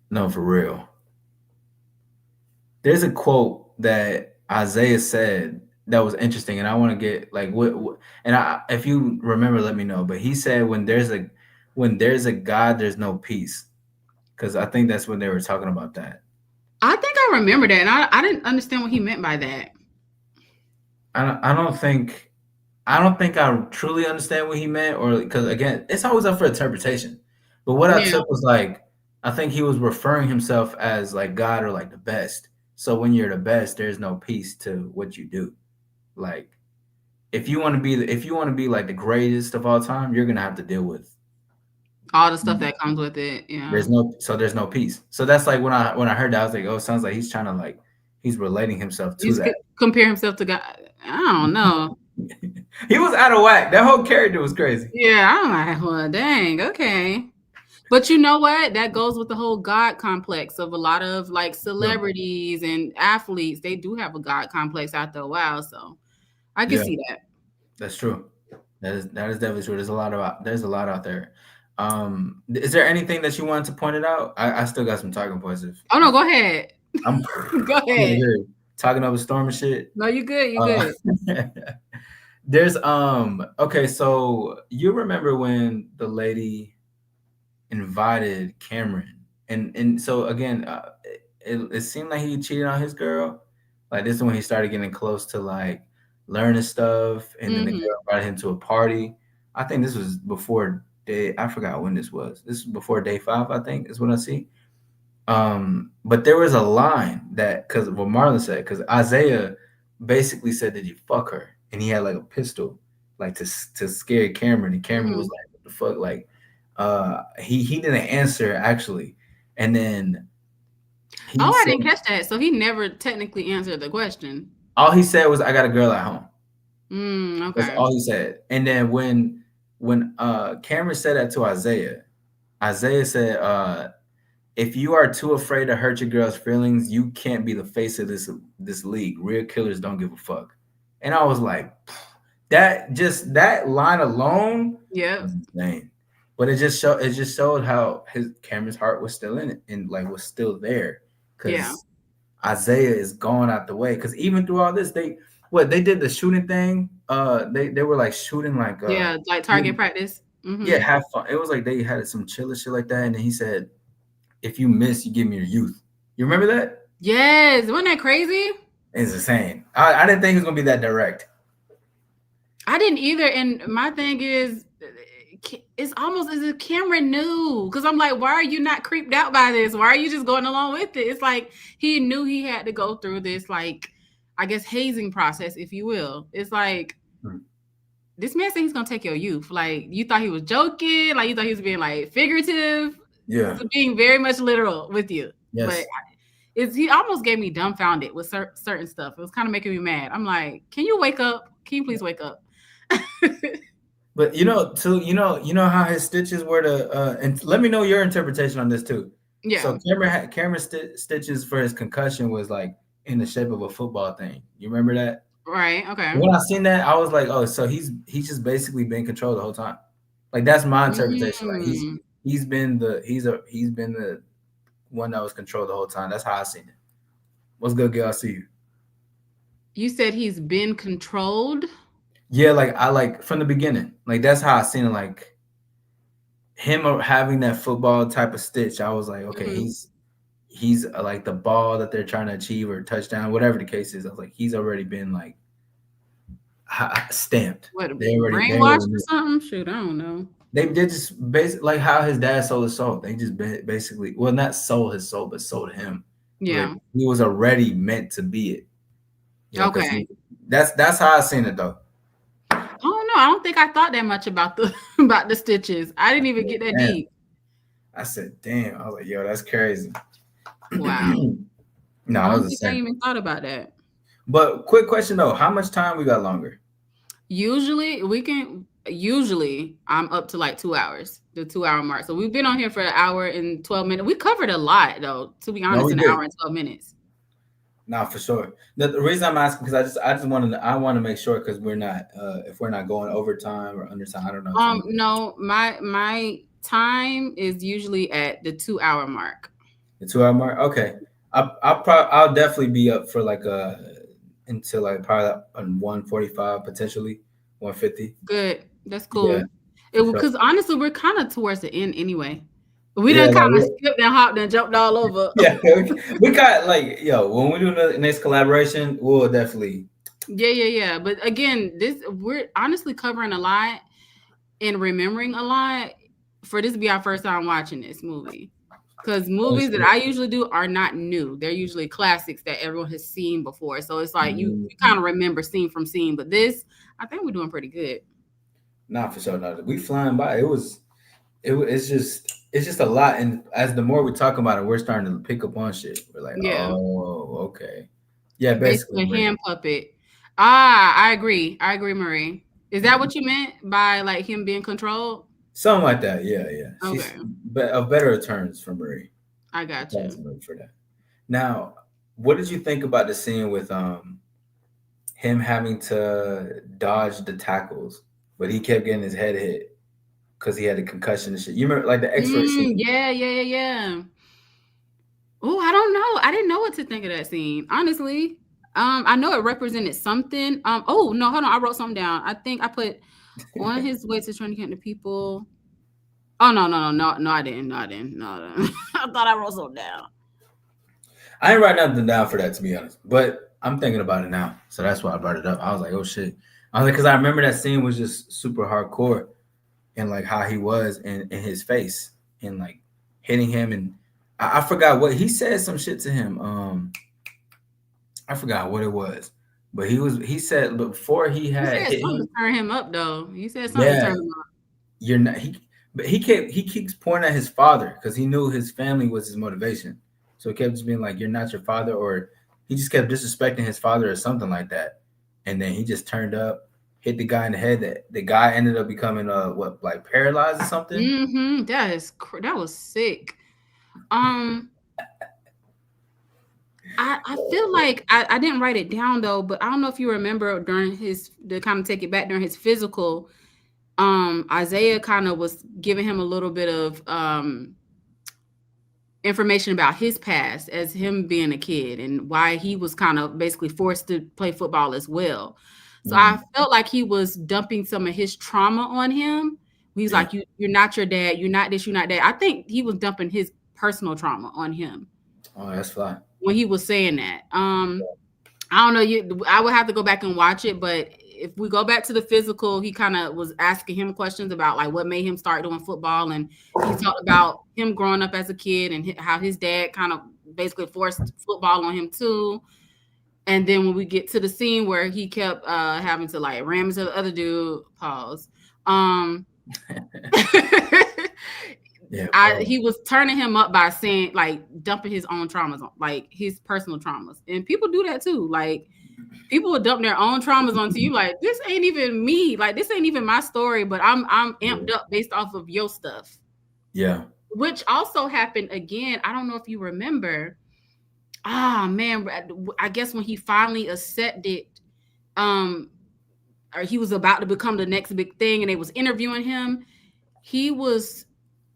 No, for real. There's a quote that Isaiah said that was interesting, and I want to get like and if you remember, let me know. But he said, when there's a God, there's no peace, because I think that's when they were talking about that. I think I remember that, and I didn't understand what he meant by that. I don't think I truly understand what he meant, or because again, it's always up for interpretation. But what I Yeah. took was like, I think he was referring himself as like God or like the best. So when you're the best, there's no peace to what you do. Like if you want to be like the greatest of all time, you're gonna have to deal with. All the stuff that comes with it. Yeah. There's no peace. So that's like when I heard that, I was like, oh, it sounds like he's trying to like he's relating himself to He's that. compare himself to God. I don't know. He was out of whack. That whole character was crazy. Yeah, I'm like, well, dang, okay. But you know what? That goes with the whole God complex of a lot of like Yeah, celebrities and athletes. They do have a God complex after a while. So I can yeah, see that. that's true. That is definitely true. There's a lot out there. Is there anything that you wanted to point it out? I still got some talking points. Oh no, go ahead. I'm Go over ahead. here talking over storm and shit. No, you good. You good. There's okay, so you remember when the lady invited Cameron, and so again, it seemed like he cheated on his girl. Like this is when he started getting close to like learning stuff, and then the Hmm. girl invited him to a party. I think this was before day. I forgot when this was. This was before day 5. I think is what I see. But there was a line that because what Marlon said, because Isaiah basically said, "Did you fuck her?" And he had like a pistol, like to scare Cameron, and Cameron was like, "What the fuck?" Like, he didn't answer actually, and then he I said didn't catch that. So he never technically answered the question. all he said was, "I got a girl at home." That's Okay. all he said. And then when Cameron said that to Isaiah, Isaiah said, if you are too afraid to hurt your girl's feelings, you can't be the face of this league. Real killers don't give a fuck. And I was like, that line alone Yep. was insane. But it just showed how his Cameron's heart was still in it and like was still there. Yeah. Because Isaiah is gone out the way. Because even through all this, they did the shooting thing. They were like shooting like Yeah, like target practice. yeah, have fun. It was like they had some chiller shit like that. And then he said, if you miss, you give me your youth. You remember that? Yes. Wasn't that crazy? It's insane. I didn't think it was gonna be that direct. I didn't either. And my thing is, it's almost as if Cameron knew. Because I'm like, why are you not creeped out by this? Why are you just going along with it? It's like he knew he had to go through this, like, I guess, hazing process, if you will. It's like, this man said he's gonna take your youth. Like, you thought he was joking, like you thought he was being like figurative. Yeah. Being very much literal with you. Yes. But he almost gave me dumbfounded with certain stuff. It was kind of making me mad. I'm like, can you wake up? Can you please wake up? But you know how his stitches were to and let me know your interpretation on this too. Yeah. So Cameron's stitches for his concussion was like in the shape of a football thing. You remember that? Right. Okay. When I seen that, I was like, oh, so he's just basically been controlled the whole time. Like that's my interpretation. Like he's been the one that was controlled the whole time. That's how I seen it. What's good, girl? I see you. You said he's been controlled? Yeah, like I like from the beginning. Like that's how I seen it. Like him having that football type of stitch. I was like, okay, he's like the ball that they're trying to achieve or touchdown, whatever the case is. I was like, he's already been like stamped. What, They already brainwashed or something? Shoot, I don't know. They just basically like how his dad sold his soul. They just basically, well, not sold his soul, but sold him. Yeah, like, he was already meant to be it. You know, okay, that's how I seen it though. I don't know. I don't think I thought that much about the stitches. I didn't even get that deep. I said, damn. I was like, yo, that's crazy. Wow. No, I don't think I even thought about that. But quick question though, how much time we got longer? Usually I'm up to like 2 hours, the 2 hour mark. So we've been on here for an hour and 12 minutes. We covered a lot though, to be honest, in an hour and 12 minutes. Nah, for sure. The reason I'm asking because I want to make sure because we're not if we're not going overtime or undertime. I don't know. No, my time is usually at the 2 hour mark. The 2 hour mark. Okay, I'll definitely be up for like until like probably 1:45 potentially 1:50. Good, that's cool. Yeah, because honestly, we're kind of towards the end anyway. We done kind of skipped and hopped and jumped all over. Yeah, we got like when we do the next collaboration, we'll definitely. Yeah. But again, we're honestly covering a lot and remembering a lot for this to be our first time watching this movie. Because movies that I usually do are not new. They're usually classics that everyone has seen before. So it's like you kind of remember scene from scene. But this, I think we're doing pretty good. Nah, for sure. No, we flying by. It's just a lot. And as the more we talk about it, we're starting to pick up on shit. We're like, oh, okay. Yeah, basically. A hand puppet. I agree. Marie. Is that what you meant by like him being controlled? Something like that. Yeah. Okay. A better terms for Marie. I got you. For that. Now, what did you think about the scene with him having to dodge the tackles, but he kept getting his head hit because he had a concussion and shit? You remember like the X-ray scene? Yeah. Oh, I don't know. I didn't know what to think of that scene, honestly. I know it represented something. Oh no, hold on. I wrote something down. I think I put on his way to trying to get the people. Oh no, I didn't. I thought I wrote something down. I didn't write nothing down for that, to be honest. But I'm thinking about it now, so that's why I brought it up. I was like, oh shit. I was like, because I remember that scene was just super hardcore, and like how he was in his face and like hitting him, and I forgot what he said. Some shit to him. I forgot what it was, but he said before he He had said hit something to him. turn him up, though. He said something to Yeah, turn him up. you're not but he keeps pointing at his father because he knew his family was his motivation. So he kept just being like, "You're not your father," or he just kept disrespecting his father or something like that. And then he just turned up, hit the guy in the head. That the guy ended up becoming what, like paralyzed or something. Mm-hmm. That was sick. Um, I feel like I didn't write it down though, but I don't know if you remember during to kind of take it back during his physical, Isaiah kind of was giving him a little bit of information about his past as him being a kid and why he was kind of basically forced to play football as well. So I felt like he was dumping some of his trauma on him. He's Yeah. like, you're not your dad, you're not this, you're not that. I think he was dumping his personal trauma on him Oh, that's fine. when he was saying that. I don't know. I would have to go back and watch it, but if we go back to the physical, he kind of was asking him questions about like what made him start doing football, and he talked about him growing up as a kid and how his dad kind of basically forced football on him too. And then when we get to the scene where he kept having to like ram into the other dude, pause. Yeah. He was turning him up by saying like dumping his own traumas on, like his personal traumas, and people do that too. Like people will dump their own traumas onto you. Like this ain't even me. Like this ain't even my story, but I'm amped up based off of your stuff. Yeah. Which also happened again. I don't know if you remember. Ah man, I guess when he finally accepted, or he was about to become the next big thing, and they was interviewing him. He was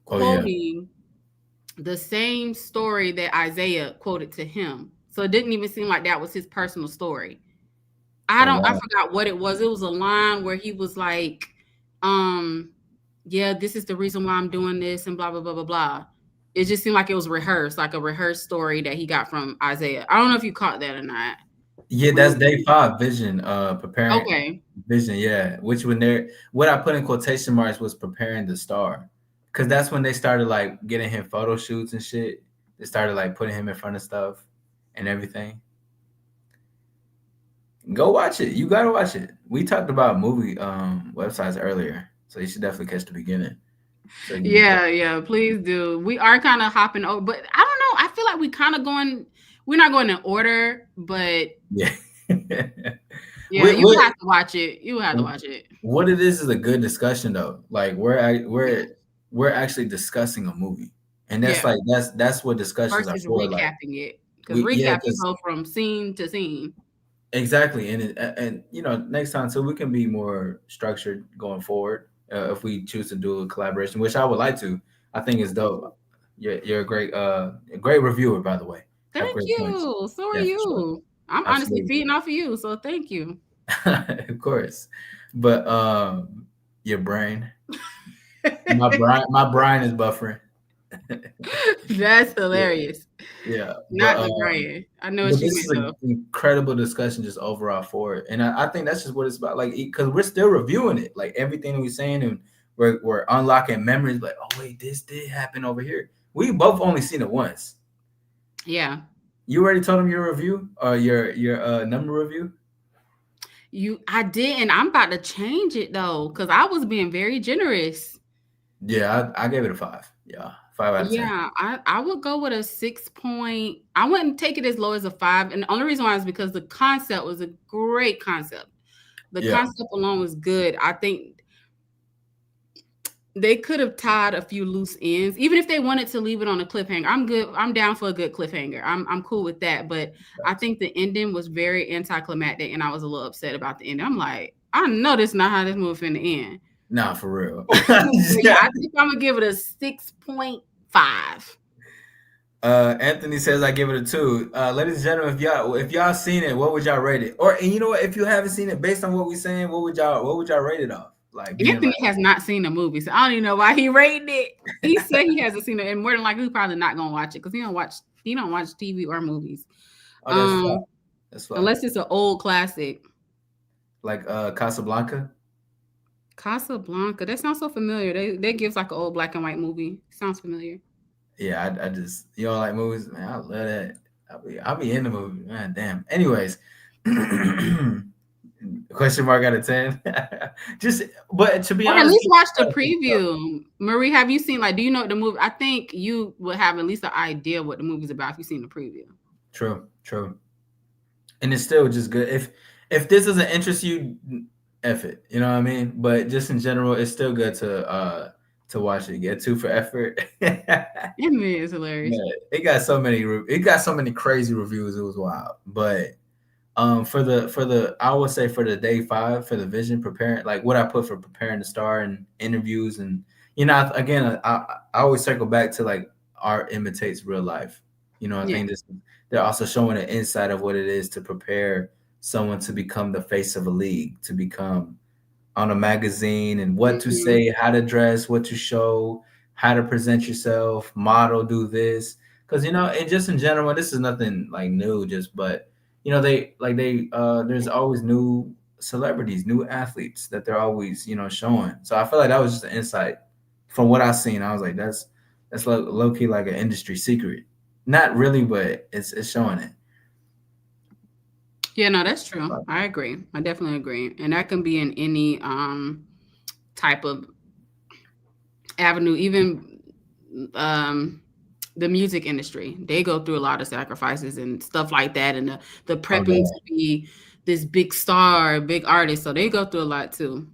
quoting the same story that Isaiah quoted to him. So it didn't even seem like that was his personal story. I forgot what it was. It was a line where he was like, yeah, this is the reason why I'm doing this and blah, blah, blah, blah, blah. It just seemed like it was rehearsed, like a rehearsed story that he got from Isaiah. I don't know if you caught that or not. Yeah, that's day 5 vision, preparing. Okay. Vision, yeah. Which when they're what I put in quotation marks was preparing the star. Cause that's when they started like getting him photo shoots and shit. They started like putting him in front of stuff and everything. Go watch it. You gotta watch it. We talked about movie websites earlier, so you should definitely catch the beginning. So Yeah, please do. We are kind of hopping over, but I don't know. I feel like we're not going in order, but yeah. yeah, you would have to watch it. You would have to watch it. What it is a good discussion though. Like we're actually discussing a movie, and that's like that's what discussions versus are for. recapping Like it, because recap you go from scene to scene. Exactly, and you know, next time so we can be more structured going forward. If we choose to do a collaboration, which I would like to, I think it's dope. You're a great reviewer, by the way. Have Thank great points. you. So are Yeah, for sure. you. I'm honestly Absolutely. feeding off of you, so thank you. Of course, but your brain, my brain is buffering. That's hilarious. Yeah, Not the brain. I know what but you this meant is an though. incredible discussion just overall for it, and I think that's just what it's about. Like, because we're still reviewing it, like everything we're saying, and we're unlocking memories. Like, oh wait, this did happen over here. We both only seen it once. Yeah. You already told him your review or your number review. I didn't. I'm about to change it though, because I was being very generous. Yeah, I gave it a 5. Yeah, 5 out of 10. Yeah, I would go with a 6 point. I wouldn't take it as low as a 5, and the only reason why is because the concept was a great concept. The concept alone was good. I think they could have tied a few loose ends, even if they wanted to leave it on a cliffhanger. I'm good. I'm down for a good cliffhanger. I'm cool with that. But I think the ending was very anticlimactic, and I was a little upset about the ending. I'm like, I know this is not how this movie finna end. Nah, for real. Yeah, I think I'm gonna give it a 6.5. Anthony says I give it a 2. Ladies and gentlemen, if y'all seen it, what would y'all rate it? Or and you know what, if you haven't seen it, based on what we're saying, what would y'all rate it off? Like Anthony has not seen the movie, so I don't even know why he rated it. He said he hasn't seen it, and more than likely he's probably not gonna watch it because he don't watch TV or movies. That's fine. Unless it's an old classic. Like Casablanca. Casablanca. That sounds so familiar. That gives like an old black and white movie. Sounds familiar. Yeah, I just you know like movies, man. I love that. I'll be in the movie, man. Damn. Anyways, question mark out of 10. Just, but to be Or at honest, least watch the preview. Marie, have you seen, like, do you know what the movie? I think you would have at least an idea what the movie's about if you've seen the preview. true, true, and it's still just good. If this doesn't interest you, F it. You know what I mean? But just in general, it's still good to watch it. Get two for effort. It is hilarious. Yeah, it got so many crazy reviews. It was wild. But for the I would say for the day 5 for the vision preparing, like what I put for preparing to star and interviews, and again I always circle back to like art imitates real life. I Yeah. think they're also showing an insight of what it is to prepare someone to become the face of a league, to become on a magazine, and what to Mhm. say, how to dress, what to show, how to present yourself, model, do this. Because and just in general, this is nothing like new, just but there's always new celebrities, new athletes that they're always showing. So I feel like that was just an insight from what I've seen. I was like, that's low key like an industry secret. Not really, but it's showing it. Yeah, no, that's true. I agree. I definitely agree. And that can be in any type of avenue, even the music industry. They go through a lot of sacrifices and stuff like that, and the Oh, prepping yeah. to be this big star, big artist. So they go through a lot too.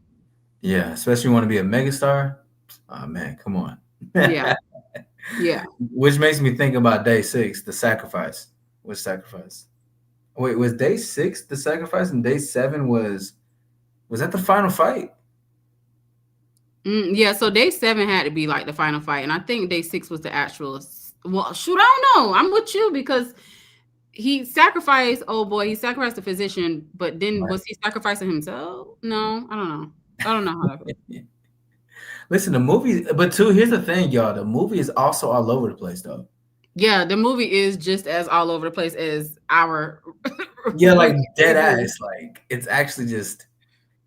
Yeah, especially want to be a megastar. Oh man, come on. Yeah. Yeah. Which makes me think about day 6, the sacrifice. Which sacrifice? Wait, was day 6 the sacrifice, and day 7 was that the final fight? Yeah, so day 7 had to be like the final fight, and I think day 6 was the actual. Well, shoot, I don't know. I'm with you because he sacrificed. Oh boy, he sacrificed the physician, but then Right. was he sacrificing himself? No, I don't know. I don't know how that goes. Listen, the movie, but too, here's the thing, y'all. The movie is also all over the place, though. Yeah, the movie is just as all over the place as our Yeah, like dead review. ass. Like it's actually just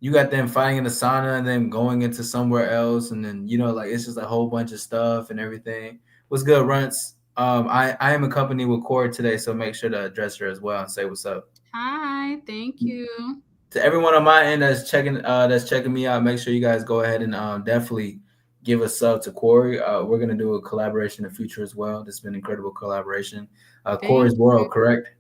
you got them fighting in the sauna and then going into somewhere else, and then like it's just a whole bunch of stuff and everything. What's good, Runts? I am accompanied with Corey today, so make sure to address her as well and say what's up. Hi, thank you. To everyone on my end that's checking me out, make sure you guys go ahead and definitely give a sub to Corey. We're gonna do a collaboration in the future as well. This has been an incredible collaboration. Thank Corey's you. World, correct?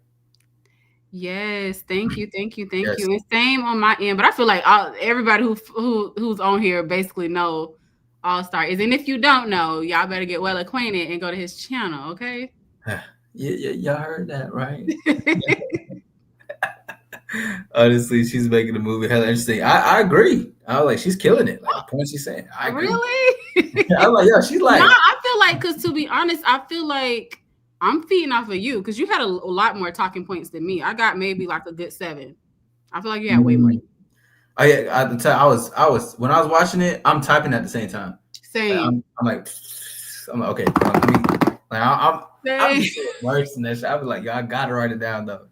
Yes, thank you, thank you, thank Yes. you. And same on my end, but I feel like everybody who's on here basically know All Star is, and if you don't know, y'all better get well acquainted and go to his channel, okay? Yeah, y'all heard that, right? Honestly, she's making the movie hella interesting. I agree. I was like, she's killing it. Like the point she's saying, I agree. Really? I was like, yo, she's No, like, I feel like, because to be honest, I feel like I'm feeding off of you because you had a lot more talking points than me. I got maybe like a good 7. I feel like you had way more. oh yeah. At the time, I was when I was watching it, I'm typing at the same time. Like, Same. I'm like, okay, let me. Like I'm Same. just worse than that shit. I was like, yo, I gotta write it down though.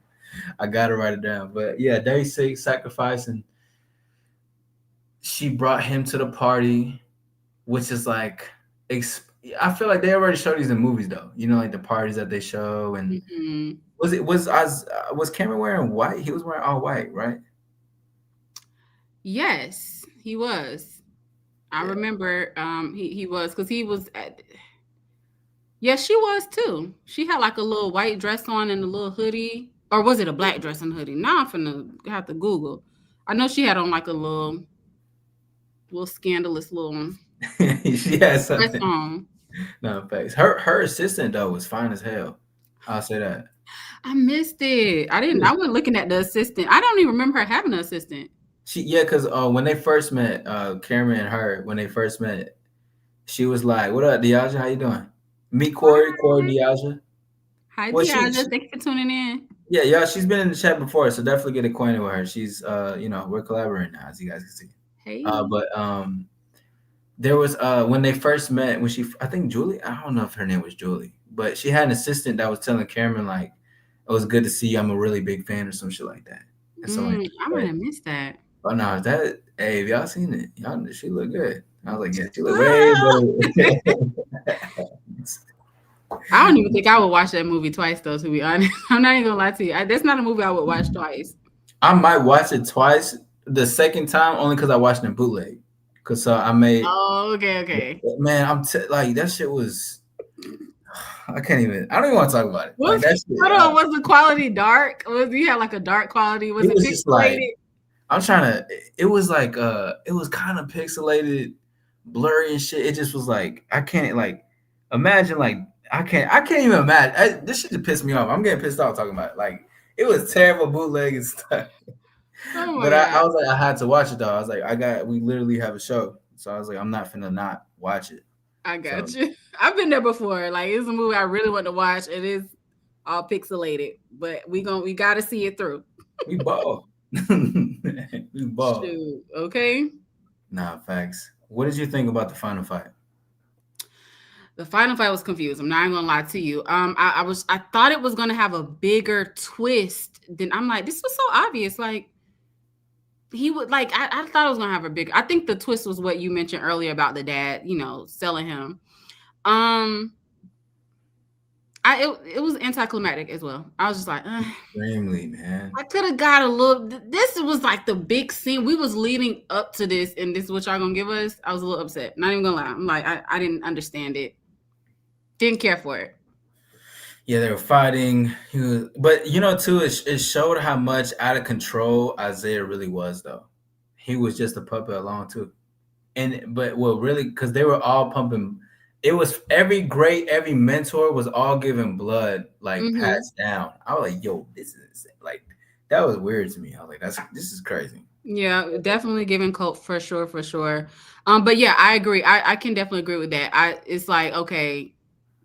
I gotta write it down. But yeah, day 6, sacrifice, and she brought him to the party, which is like, I feel like they already showed these in movies though. Like the parties that they show, and Mhm. was Cameron wearing white? He was wearing all white, right? Yes, he was. I Yeah. remember he was, because he was yeah, she was too. She had like a little white dress on and a little hoodie. Or was it a black dress and hoodie? Now I'm finna have to Google. I know she had on like a little scandalous little She had dress something. on. No face. Her assistant though was fine as hell. I'll say that. I missed it. I wasn't looking at the assistant. I don't even remember her having an assistant. Because when they first met, Cameron and her, when they first met, she was like, "What up, Diaja? How you doing? Meet Corey, Hi. Diaja." Hi, Well, Diana. Thank you for tuning in. yeah, she's been in the chat before, so definitely get acquainted with her. She's, we're collaborating now, as you guys can see. Hey. But there was when they first met, I think Julie, I don't know if her name was Julie, but she had an assistant that was telling Cameron like, "It was good to see you. I'm a really big fan," or some shit like that. And so like, I might have missed that. oh no, hey, have y'all seen it? She look good. I was like, yeah, she look way better. I don't even think I would watch that movie twice, though, to be honest. I'm not even gonna lie to you. That's not a movie I would watch twice. I might watch it twice. The second time only because I watched it in bootleg. Cause I made. Oh, okay. Man, like that shit was. I can't even. I don't even want to talk about it. Like that shit. Hold on, was the quality dark? You had like a dark quality? Was it was pixelated? just like, I'm trying to. It was like it was kind of pixelated, blurry and shit. It just was like I can't like imagine like I can't even imagine. This shit just pissed me off. I'm getting pissed off talking about it. Like it was terrible bootleg and stuff. Oh but I was like, I had to watch it though. I was like, we literally have a show, so I was like, I'm not finna not watch it. I got you. I've been there before. Like it's a movie I really want to watch. It is all pixelated, but we got to see it through. We ball. We ball. Shoot, okay. Nah, facts. What did you think about the final fight? The final fight was confused. I'm not even gonna lie to you. I thought it was gonna have a bigger twist than I'm like, this was so obvious. Like he would like I thought it was gonna have a bigger. I think the twist was what you mentioned earlier about the dad, selling him. It was anticlimactic as well. I was just like, extremely, man. I could have got a little. This was like the big scene. We was leading up to this, and this is what y'all gonna give us. I was a little upset. Not even gonna lie. I'm like, I didn't understand it. Didn't care for it. Yeah, they were fighting. But too, it showed how much out of control Isaiah really was, though. He was just a puppet along too, really, because they were all pumping. It was every mentor was all giving blood, like passed down. I was like, yo, this is like that was weird to me. I was like, this is crazy. Yeah, definitely giving cope for sure. But yeah, I agree. I can definitely agree with that. It's like, okay,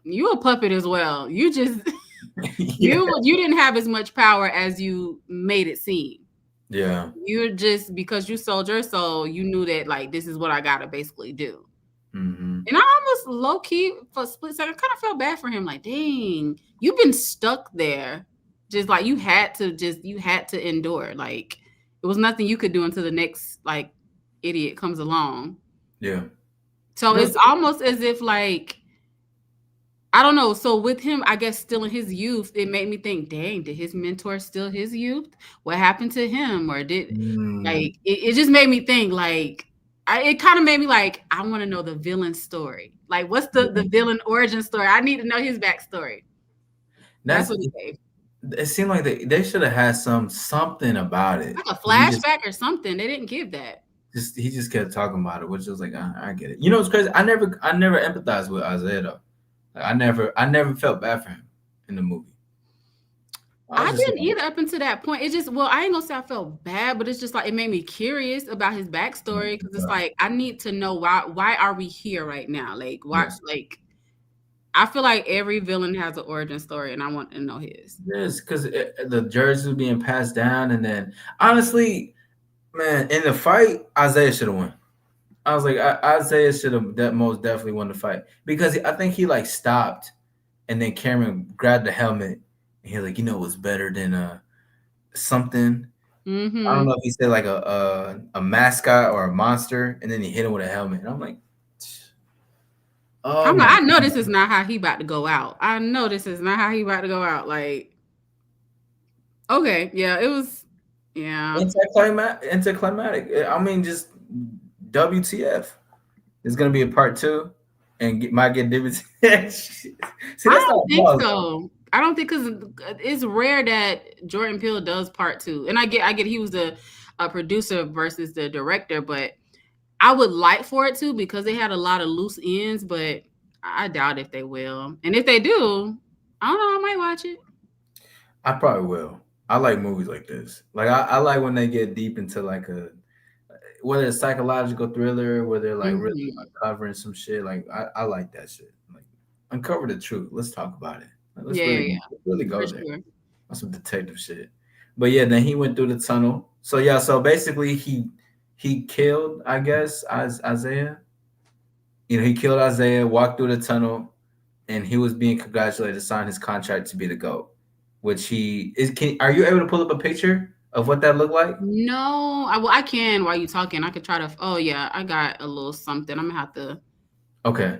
you a puppet as well. You just you didn't have as much power as you made it seem. Yeah. You're just because you sold your soul, you knew that like this is what I gotta basically do. Mm-hmm. And I almost low key for a split second kind of felt bad for him. Like, dang, you've been stuck there. Just like you had to endure. Like it was nothing you could do until the next like idiot comes along. Yeah. So it's almost as if like I don't know. So with him, I guess still in his youth, it made me think, dang, did his mentor still his youth? What happened to him? Or like it just made me think like it kind of made me like, I want to know the villain story. Like what's the villain origin story? I need to know his backstory. That's what he gave. It seemed like they should have had something about it. Like a flashback or something. They didn't give that. He just kept talking about it, which was like, I get it. It's crazy. I never empathized with Isaiah though. I never felt bad for him in the movie. I didn't either up until that point. It just, I ain't gonna say I felt bad, but it's just like it made me curious about his backstory because it's like I need to know why are we here right now? Like like I feel like every villain has an origin story, and I want to know his. Yes, because the jerseys were being passed down, and then honestly, man, in the fight, Isaiah should have won. I was like, Isaiah should have most definitely won the fight because I think he like stopped, and then Cameron grabbed the helmet, and he like, what's better than something. Mm-hmm. I don't know if he said like a mascot or a monster, and then he hit him with a helmet, and I'm like, I know this is not how he about to go out. I know this is not how he about to go out. Like, okay, yeah, it was, yeah, anticlimactic. I mean, just WTF. There's gonna be a part 2, and might get WTF. I don't think so. I don't think because it's rare that Jordan Peele does part 2, and I get he was a producer versus the director, but I would like for it to because they had a lot of loose ends, but I doubt if they will. And if they do, I don't know. I might watch it. I probably will. I like movies like this. Like I like when they get deep into like whether it's psychological thriller, where they're like really uncovering some shit. Like I like that shit. Like uncover the truth. Let's talk about it. Like, let's really go there. Sure. That's some detective shit. But yeah, then he went through the tunnel. So yeah, so basically he killed, I guess, Isaiah. He killed Isaiah, walked through the tunnel, and he was being congratulated to sign his contract to be the GOAT. Which he is. Are you able to pull up a picture of what that looked like? No, I can while you talking. I could try to. Oh yeah, I got a little something. I'm gonna have to. Okay.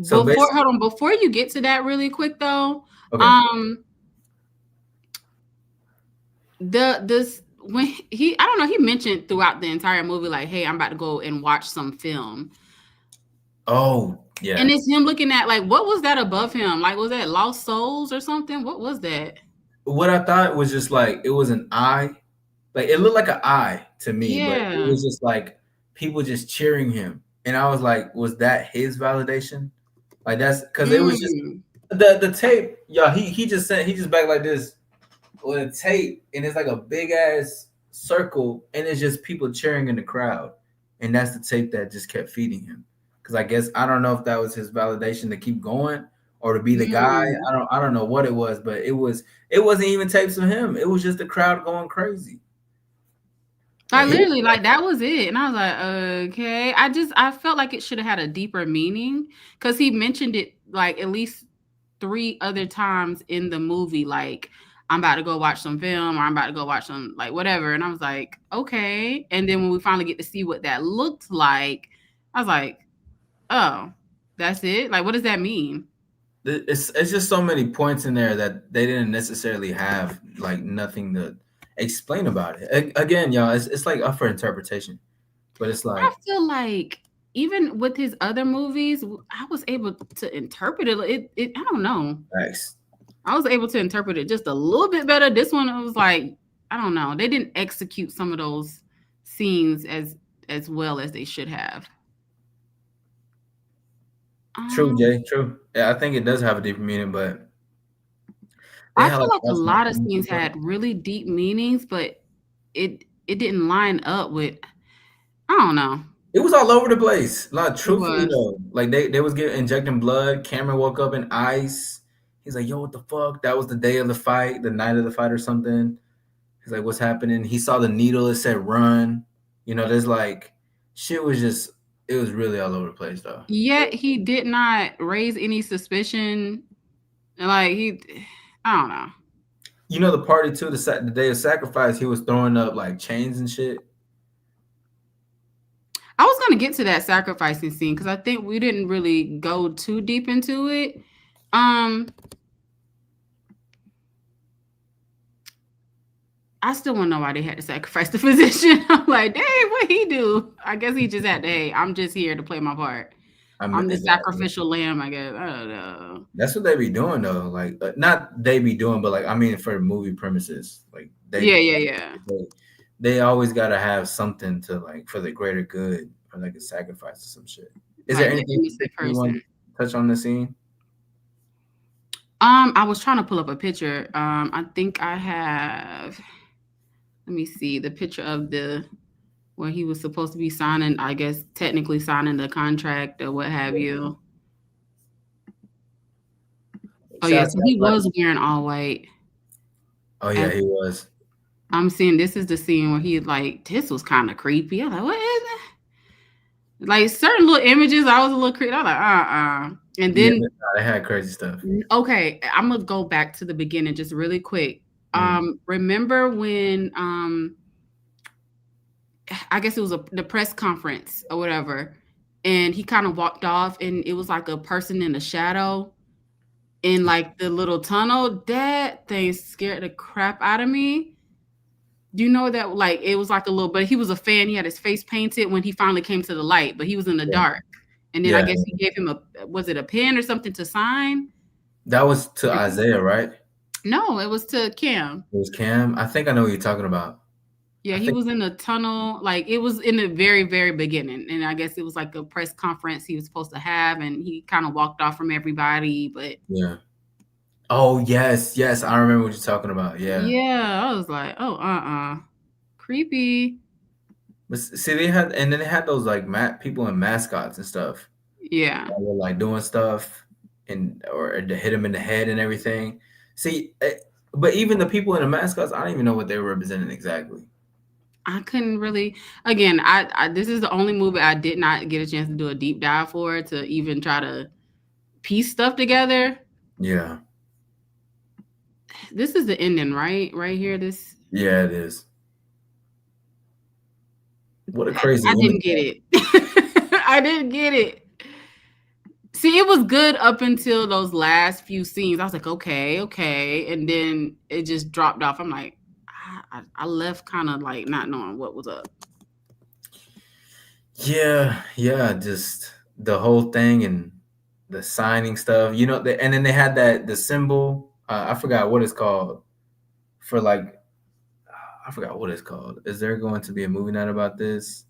So basically, before you get to that really quick though, okay. When I don't know, he mentioned throughout the entire movie, like, hey, I'm about to go and watch some film. Oh, yeah. And it's him looking at, like, what was that above him? Like, was that Lost Souls or something? What was that? What I thought was just like, it was an eye. Like, it looked like an eye to me, but it Yeah. was just like people just cheering him. And I was like, was that his validation? Like, that's because it was just the tape, y'all. He just back like this with a tape, and it's like a big ass circle, and it's just people cheering in the crowd, and that's the tape that just kept feeding him. Because I guess I don't know if that was his validation to keep going or to be the guy. I don't know what it was, but it wasn't even tapes of him. It was just the crowd going crazy. Like, literally, like, that was it. And I was like, okay. I felt like it should have had a deeper meaning, because he mentioned it like at least 3 other times in the movie, like, I'm about to go watch some film, or I'm about to go watch some, like, whatever. And I was like, okay. And then when we finally get to see what that looked like, I was like, oh, that's it? Like, what does that mean? It's just so many points in there that they didn't necessarily have like nothing to explain about it. Again, y'all, it's like up for interpretation, but it's like, I feel like even with his other movies, I was able to interpret it. I don't know. Thanks. I was able to interpret it just a little bit better. This one, it was like, I don't know. They didn't execute some of those scenes as well as they should have. True, Jay. True. Yeah, I think it does have a deeper meaning, but I feel like a lot of scenes had really deep meanings, but it didn't line up with. I don't know. It was all over the place. Like, truthfully though, like they was injecting blood. Cameron woke up in ice. He's like, "Yo, what the fuck?" That was the day of the fight, the night of the fight, or something. He's like, "What's happening?" He saw the needle. It said, "Run." You know, there's like, shit was just. It was really all over the place, though. Yet he did not raise any suspicion. Like, I don't know. You know, the party too, the day of sacrifice, he was throwing up like chains and shit. I was gonna get to that sacrificing scene because I think we didn't really go too deep into it. I still want to know why they had to sacrifice the physician. I'm like, dang, what he do? I guess he just had to, hey, I'm just here to play my part. I'm the sacrificial lamb, I guess. I don't know. That's what they be doing though. Like, not they be doing, but like, I mean, for movie premises, like they always gotta have something to, like, for the greater good, or like a sacrifice or some shit. Is there anything you want to touch on the scene? I was trying to pull up a picture. I think I have. Let me see the picture of where he was supposed to be signing, I guess technically signing the contract or what have you. Oh yeah, so he was wearing all white. Oh yeah, he was. I'm seeing this is the scene where he, like, this was kind of creepy. I was like, what is it? Like, certain little images, I was a little creepy. I was like, And then they had crazy stuff. Okay, I'm gonna go back to the beginning just really quick. Remember when I guess it was the press conference or whatever, and he kind of walked off, and it was like a person in the shadow in like the little tunnel. That thing scared the crap out of me. Do you know that, like, it was like a little, but he was a fan. He had his face painted when he finally came to the light, but he was in the dark. And then I guess he gave him was it a pen or something to sign? That was to Isaiah, right? No, it was to Cam. It was Cam. I think I know what you're talking about. Yeah, he was in the tunnel. Like, it was in the very, very beginning. And I guess it was like a press conference he was supposed to have, and he kind of walked off from everybody, but yeah. Oh, yes. I remember what you're talking about. Yeah. Yeah, I was like, oh, creepy. But see, they had those like people in mascots and stuff. Yeah. That were like doing stuff or to hit him in the head and everything. See, but even the people in the mascots, I don't even know what they were representing exactly. I couldn't really. Again, I this is the only movie I did not get a chance to do a deep dive for, to even try to piece stuff together. Yeah. This is the ending, right? Right here. This. Yeah, it is. What a crazy. I didn't get it. I didn't get it. See, it was good up until those last few scenes. I was like, okay, and then it just dropped off. I'm like, I left kind of like not knowing what was up. Yeah, just the whole thing and the signing stuff, and then they had the symbol. I forgot what it's called for like. I forgot what it's called. Is there going to be a movie night about this?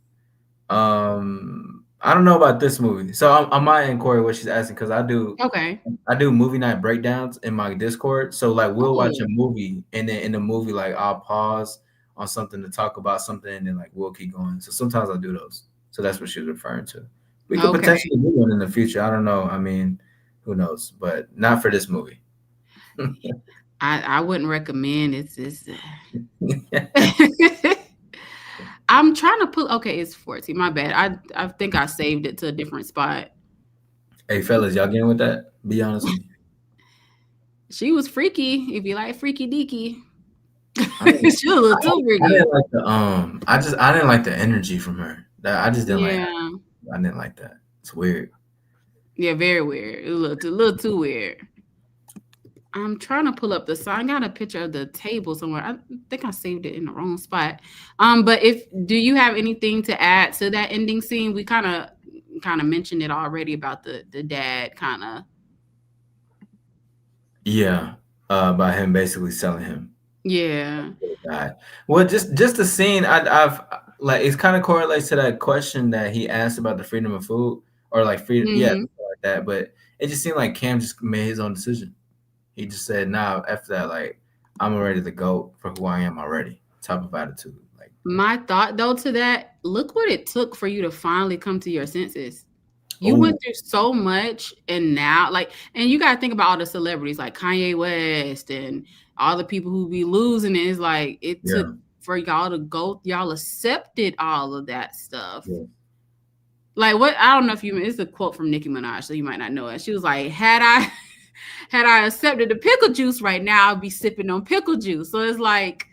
I don't know about this movie. So I might inquire what she's asking because Okay. I do movie night breakdowns in my Discord. So like we'll watch a Oh, movie and then in the movie like I'll pause on something to talk about something and then like we'll keep going. So sometimes I do those. So that's what she was referring to. We could okay. potentially do one in the future. I don't know. I mean, who knows? But not for this movie. I wouldn't recommend. It's I'm trying to put. Okay, it's 14. My bad. I think I saved it to a different spot. Hey fellas, y'all getting with that? Be honest with me. She was freaky. If you like freaky deaky, I didn't, she was a little too I freaky. didn't like I didn't like the energy from her. I just didn't like. Yeah, I didn't like that. It's weird. yeah, very weird. A little too weird. I'm trying to pull up the sign. I got a picture of the table somewhere. I think I saved it in the wrong spot. But do you have anything to add to that ending scene? We kind of mentioned it already about the dad kind of. Yeah, by him basically selling him. Yeah. God. Well, just the scene. I've like it kind of correlates to that question that he asked about the freedom of food or like freedom, yeah, Mm-hmm. like that. But it just seemed like Cam just made his own decision. He just said, "Nah, after that, like I'm ready to go for who I am already." Type of attitude, like. My thought though to that, look what it took for you to finally come to your senses. You Oh went through so much and now and you gotta think about all the celebrities like Kanye West and all the people who be losing it. It's like it took yeah, for y'all to go, y'all accepted all of that stuff. yeah. Like what I don't know if it's a quote from Nicki Minaj, so you might not know it. She was like, had I accepted the pickle juice right now, I'd be sipping on pickle juice. So it's like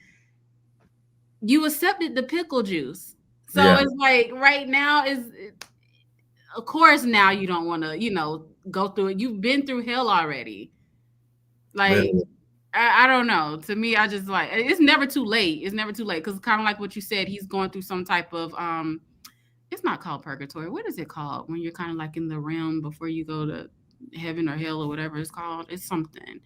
you accepted the pickle juice. So Yeah. it's like right now is of course now you don't want to, go through it. You've been through hell already. Like Literally. I don't know. To me, I just like it's never too late. It's never too late because kind of like what you said, he's going through some type of it's not called purgatory. What is it called when you're kind of like in the realm before you go to heaven or hell or whatever it's called? It's something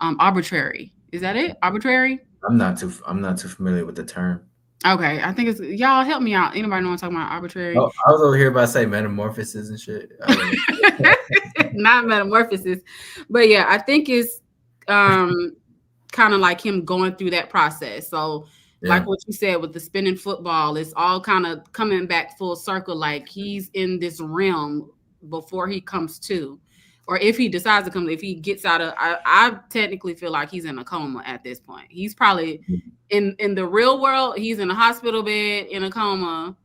arbitrary. Is that it? Arbitrary? I'm not too familiar with the term. Okay, I think it's y'all help me out. Anybody know what I'm talking about? Arbitrary? Oh, I was over here about to say metamorphosis and shit. Not metamorphosis, but yeah, I think it's kind of like him going through that process. So, Yeah. like what you said with the spinning football, it's all kind of coming back full circle. Like he's in this realm before he comes to, or if he decides to come, if he gets out of, I technically feel like he's in a coma at this point. He's probably in the real world. He's in a hospital bed in a coma,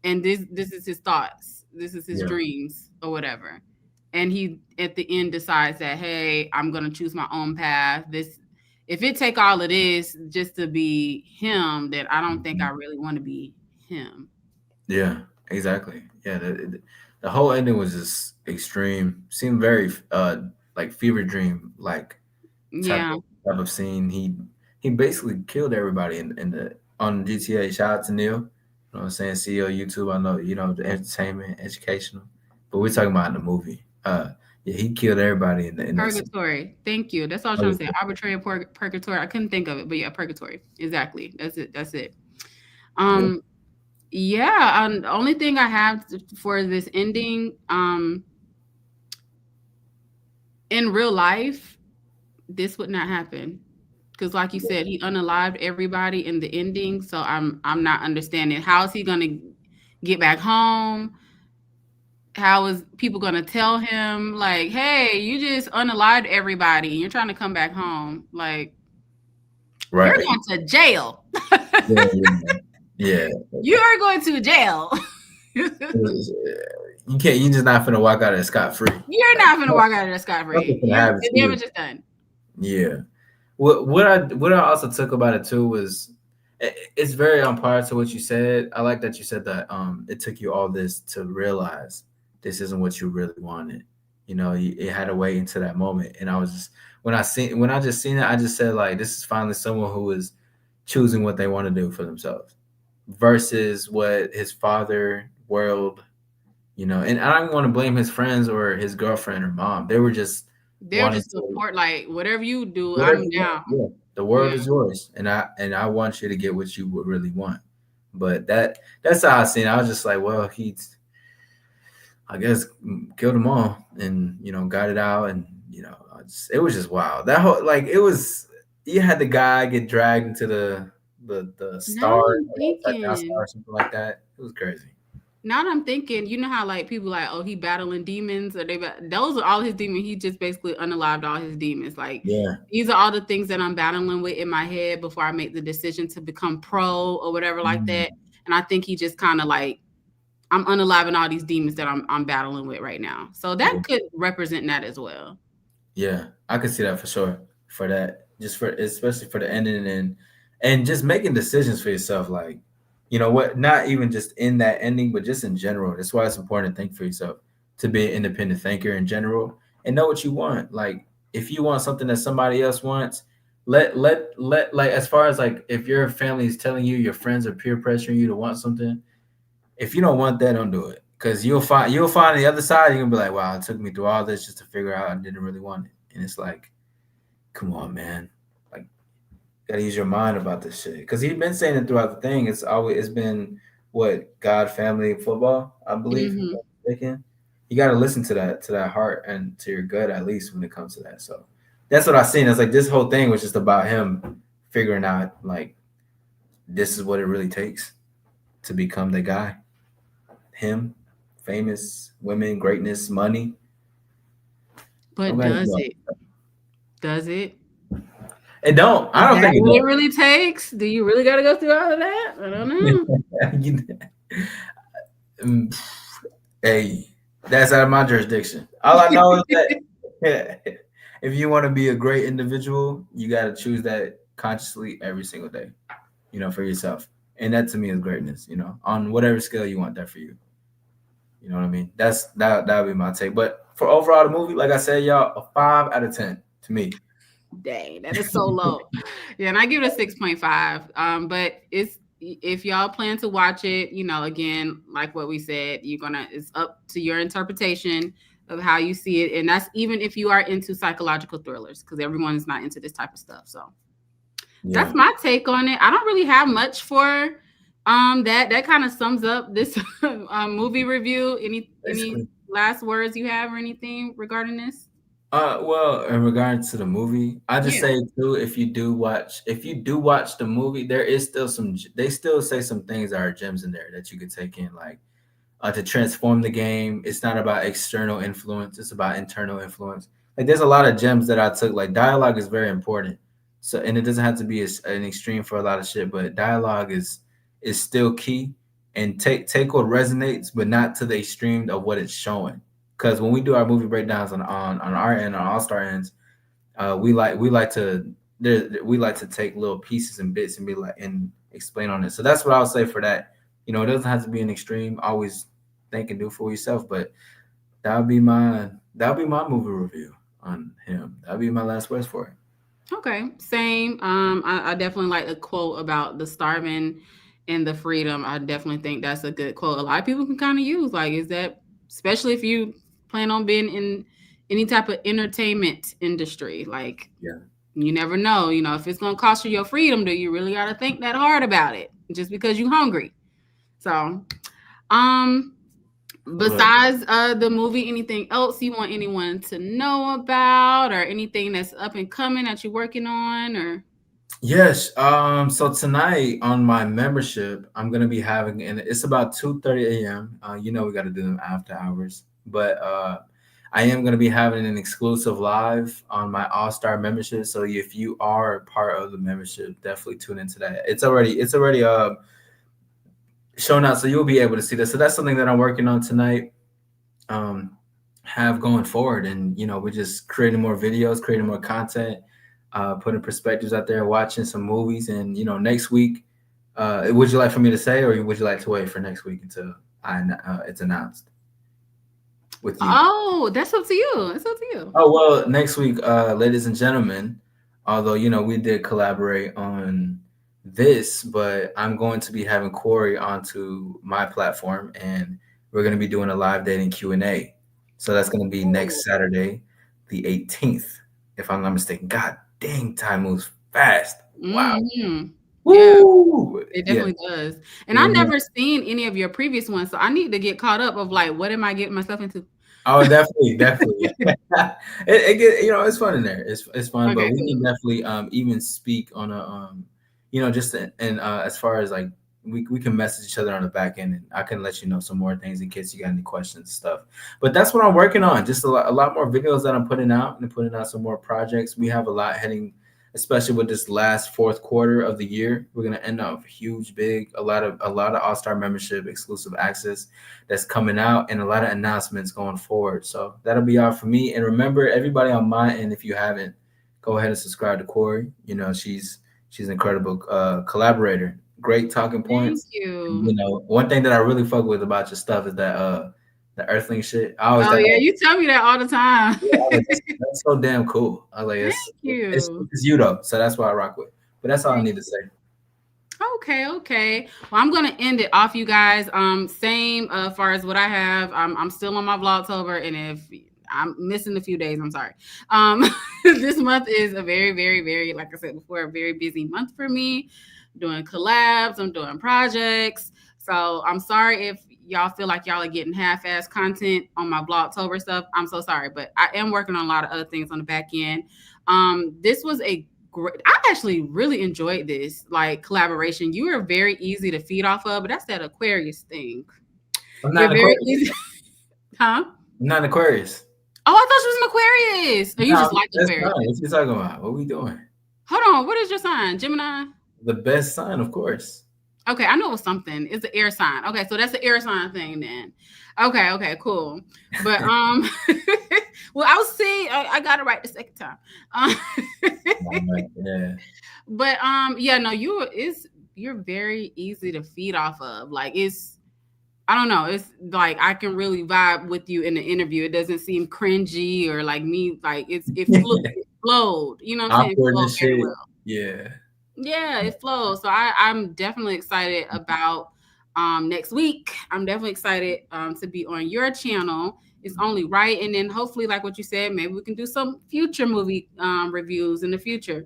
and this is his thoughts. This is his dreams or whatever. And he at the end decides that, hey, I'm gonna choose my own path. If it take all of this just to be him, then I don't think I really want to be him. Yeah, exactly. Yeah, the whole ending was just extreme. Seemed very like fever dream like Yeah. type of scene. He basically killed everybody in the on GTA. Shout out to Neil. You know what I'm saying? CEO YouTube. I know the entertainment, educational, but we're talking about in the movie. Yeah, he killed everybody in the Purgatory. Thank you. That's all I was trying to say. Arbitrary and purgatory. I couldn't think of it, but yeah, purgatory. Exactly. That's it. Yeah. The only thing I have for this ending, in real life, this would not happen. Because like you said, he unalived everybody in the ending. So I'm not understanding. How is he gonna get back home? How is people gonna tell him like, hey, you just unalived everybody and you're trying to come back home? Like right. You're going to jail. Yeah. You are going to jail. You can't. You're just not finna walk out of it scot free. You're not gonna walk out of there scot free. The damage is done. Yeah. What I also took about it too was it's very on par to what you said. I like that you said that it took you all this to realize this isn't what you really wanted. it had to wait into that moment. And I was just when I just seen it, I just said like, this is finally someone who is choosing what they want to do for themselves versus what his father world, and I don't want to blame his friends or his girlfriend or mom. They were just They're wanting just to support, like whatever you do, whatever I'm you want. down. Yeah, the Yeah. world is yours, and I want you to get what you would really want. But that's how I seen it. I was just like, well, he's, I guess, killed them all, and got it out, and it was just wild. That whole, like, it was, you had the guy get dragged into the Now star, I'm upside down star, thinking. or something like that. It was crazy. Now that I'm thinking, you know how like people like, oh, he battling demons, or those are all his demons. He just basically unalived all his demons. Like Yeah, these are all the things that I'm battling with in my head before I make the decision to become pro or whatever like mm, that. And I think he just kind of like, I'm unaliving all these demons that I'm battling with right now. So that yeah. could represent that as well. Yeah, I could see that for sure. For that, just for especially for the ending, and just making decisions for yourself, like, what, not even just in that ending, but just in general. That's why it's important to think for yourself, to be an independent thinker in general, and know what you want. Like, if you want something that somebody else wants, like, as far as like, if your family is telling you, your friends are peer pressuring you to want something, if you don't want that, don't do it. Because you'll find the other side, you're gonna be like, wow, it took me through all this just to figure out I didn't really want it. And it's like, come on, man. Like, gotta use your mind about this shit. Because he's been saying it throughout the thing. It's been what, God, family, football, I believe. If I'm Hmm. not mistaken. You gotta listen to that heart and to your gut, at least when it comes to that. So that's what I seen. It's like this whole thing was just about him figuring out, like, this is what it really takes to become the guy. Him, famous, women, greatness, money. But Nobody does knows. it? Does it? It don't. I Is don't that think what it really takes? Do you really got to go through all of that? I don't know. it does. Mm, hey, that's out of my jurisdiction. All I know is that if you want to be a great individual, you got to choose that consciously every single day, for yourself. And that to me is greatness, on whatever scale you want that for you. You know what I mean? That would be my take. But for overall the movie, like I said, y'all, a 5 out of 10 to me. Dang, that is so low. Yeah, and I give it a 6.5. But it's, if y'all plan to watch it, again, like what we said, it's up to your interpretation of how you see it. And that's even if you are into psychological thrillers, because everyone is not into this type of stuff. So Yeah. that's my take on it. I don't really have much for that kind of sums up this movie review. Any Basically. last words you have or anything regarding this? Well, in regards to the movie, I just Yeah. say too, if you do watch the movie, there is still they still say some things that are gems in there that you could take in, like, to transform the game. It's not about external influence; it's about internal influence. Like, there's a lot of gems that I took. Like, dialogue is very important. So, and it doesn't have to be an extreme for a lot of shit, but dialogue is still key. And take what resonates, but not to the extreme of what it's showing. Because when we do our movie breakdowns on our end, on All Star ends, we like to take little pieces and bits and be like and explain on it. So that's what I would say for that. It doesn't have to be an extreme. Always think and do for yourself. But that would be my movie review on him. That would be my last words for it. Okay, same. I definitely like the quote about the starving and the freedom. I definitely think that's a good quote. A lot of people can kind of use, like, is that, especially if you plan on being in any type of entertainment industry, like, Yeah. you never know, if it's gonna cost you your freedom, do you really got to think that hard about it just because you're hungry? So, um, Right. besides the movie, anything else you want anyone to know about, or anything that's up and coming that you're working on, or? Yes. So tonight on my membership, I'm gonna be having, and it's about 2:30 a.m. We got to do them after hours, but I am gonna be having an exclusive live on my All Star membership. So if you are part of the membership, definitely tune into that. It's already shown out, so you'll be able to see this. So that's something that I'm working on tonight. Um, have going forward, and we're just creating more videos, creating more content, putting perspectives out there, watching some movies. And next week, would you like for me to say, or would you like to wait for next week until it's announced? with you. Oh, that's up to you. It's up to you. Oh well, next week, ladies and gentlemen. Although we did collaborate on this, but I'm going to be having Corey onto my platform, and we're going to be doing a live dating Q&A. So that's going to be next Saturday, the 18th, if I'm not mistaken. God dang, time moves fast. Wow. Mm-hmm. Yeah, Woo! it Yeah. definitely does. And I never seen any of your previous ones, so I need to get caught up of like, what am I getting myself into? Oh, definitely, definitely. it get, it's fun in there. It's fun, but Okay, we can cool. definitely even speak on a just and as far as like we can message each other on the back end, and I can let you know some more things in case you got any questions and stuff. But that's what I'm working on. Just a lot more videos that I'm putting out, and putting out some more projects. We have a lot heading, especially with this last fourth quarter of the year. We're gonna end up huge, big, a lot of All-Star membership, exclusive access that's coming out, and a lot of announcements going forward. So that'll be all for me. And remember, everybody on my end, if you haven't, go ahead and subscribe to Corey. She's an incredible collaborator, great talking Thank points. you. One thing that I really fuck with about your stuff is that the Earthling shit. I always Oh yeah, you tell me that all the time. yeah, I was like, that's so damn cool. I was like, Thank you. it's you though, so that's what I rock with. But that's all I Thank need to say. Okay. Well, I'm gonna end it off, you guys. Same far as what I have. I'm still on my Vlogtober, and if I'm missing a few days, I'm sorry. This month is a very, very, very, like I said before, a very busy month for me. Doing collabs, I'm doing projects. So I'm sorry if y'all feel like y'all are getting half-ass content on my Vlogtober stuff. I'm so sorry, but I am working on a lot of other things on the back end. This was a great. I actually really enjoyed this like collaboration. You were very easy to feed off of, but that's that Aquarius thing. I'm not You're an very Aquarius. easy. Huh? I'm not an Aquarius. Oh, I thought you was an Aquarius. Or you just like That's Aquarius. not what you talking about. What we doing? Hold on. What is your sign? Gemini? The best sign, of course. Okay, I know it was something. It's an air sign. Okay, so that's the air sign thing then. Okay, cool. But well, I'll see. I got it right the second time. Yeah. But yeah, no, you're very easy to feed off of. Like I don't know. It's like I can really vibe with you in the interview. It doesn't seem cringy or like me. Like it flowed. You know what I'm saying? It Awkward flowed and very shit. well. Yeah. Yeah, it flows. So I'm definitely excited about next week. I'm definitely excited to be on your channel. It's only right. And then hopefully, like what you said, maybe we can do some future movie reviews in the future.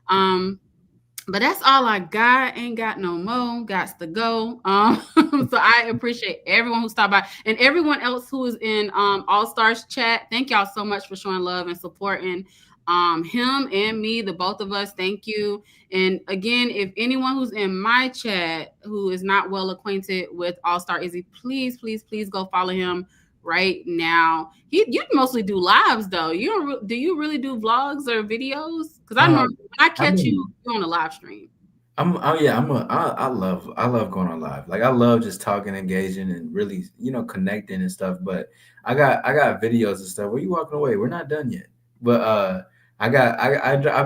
But that's all I got. Ain't got no more. Gots to go. So I appreciate everyone who stopped by and everyone else who is in All Stars chat. Thank y'all so much for showing love and supporting him and me, the both of us. Thank you. And again, if anyone who's in my chat who is not well acquainted with All Star Izzy, please go follow him right now. You mostly do lives though. You don't do you really do vlogs or videos? Because I normally when I catch you on a live stream. I love going on live. Like I love just talking, engaging, and really, connecting and stuff. But I got videos and stuff. Where you walking away? We're not done yet. But I've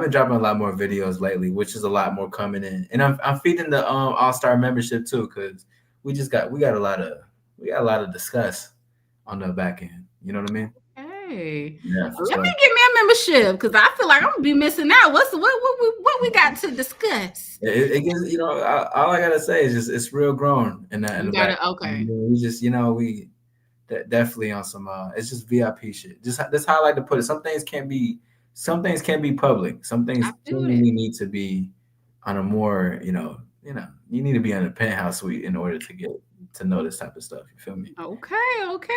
been dropping a lot more videos lately, which is a lot more coming in. And I'm feeding the All-Star membership too, because we got a lot of discuss on the back end. You know what I mean? Hey, Yeah. let me get me a membership because I feel like I'm gonna be missing out. What we got to discuss? It gets, all I gotta say is just it's real grown in that. You got it. Okay. We just, we definitely on some. It's just VIP shit. Just that's how I like to put it. Some things can't be public. Some things genuinely need to be on a more, you need to be in a penthouse suite in order to get to know this type of stuff. You feel me? Okay.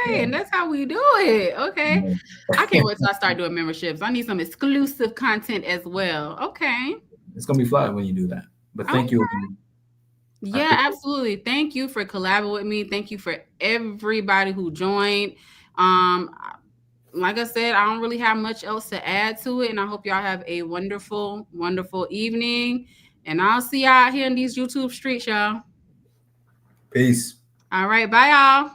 Yeah. And that's how we do it. Okay. Yeah. I can't wait till I start doing memberships. I need some exclusive content as well. Okay. It's gonna be fly when you do that. But thank you. Yeah, absolutely. Thank you for collaborating with me. Thank you for everybody who joined. Like I said, I don't really have much else to add to it. And I hope y'all have a wonderful, wonderful evening. And I'll see y'all out here in these YouTube streets, y'all. Peace. All right. Bye, y'all.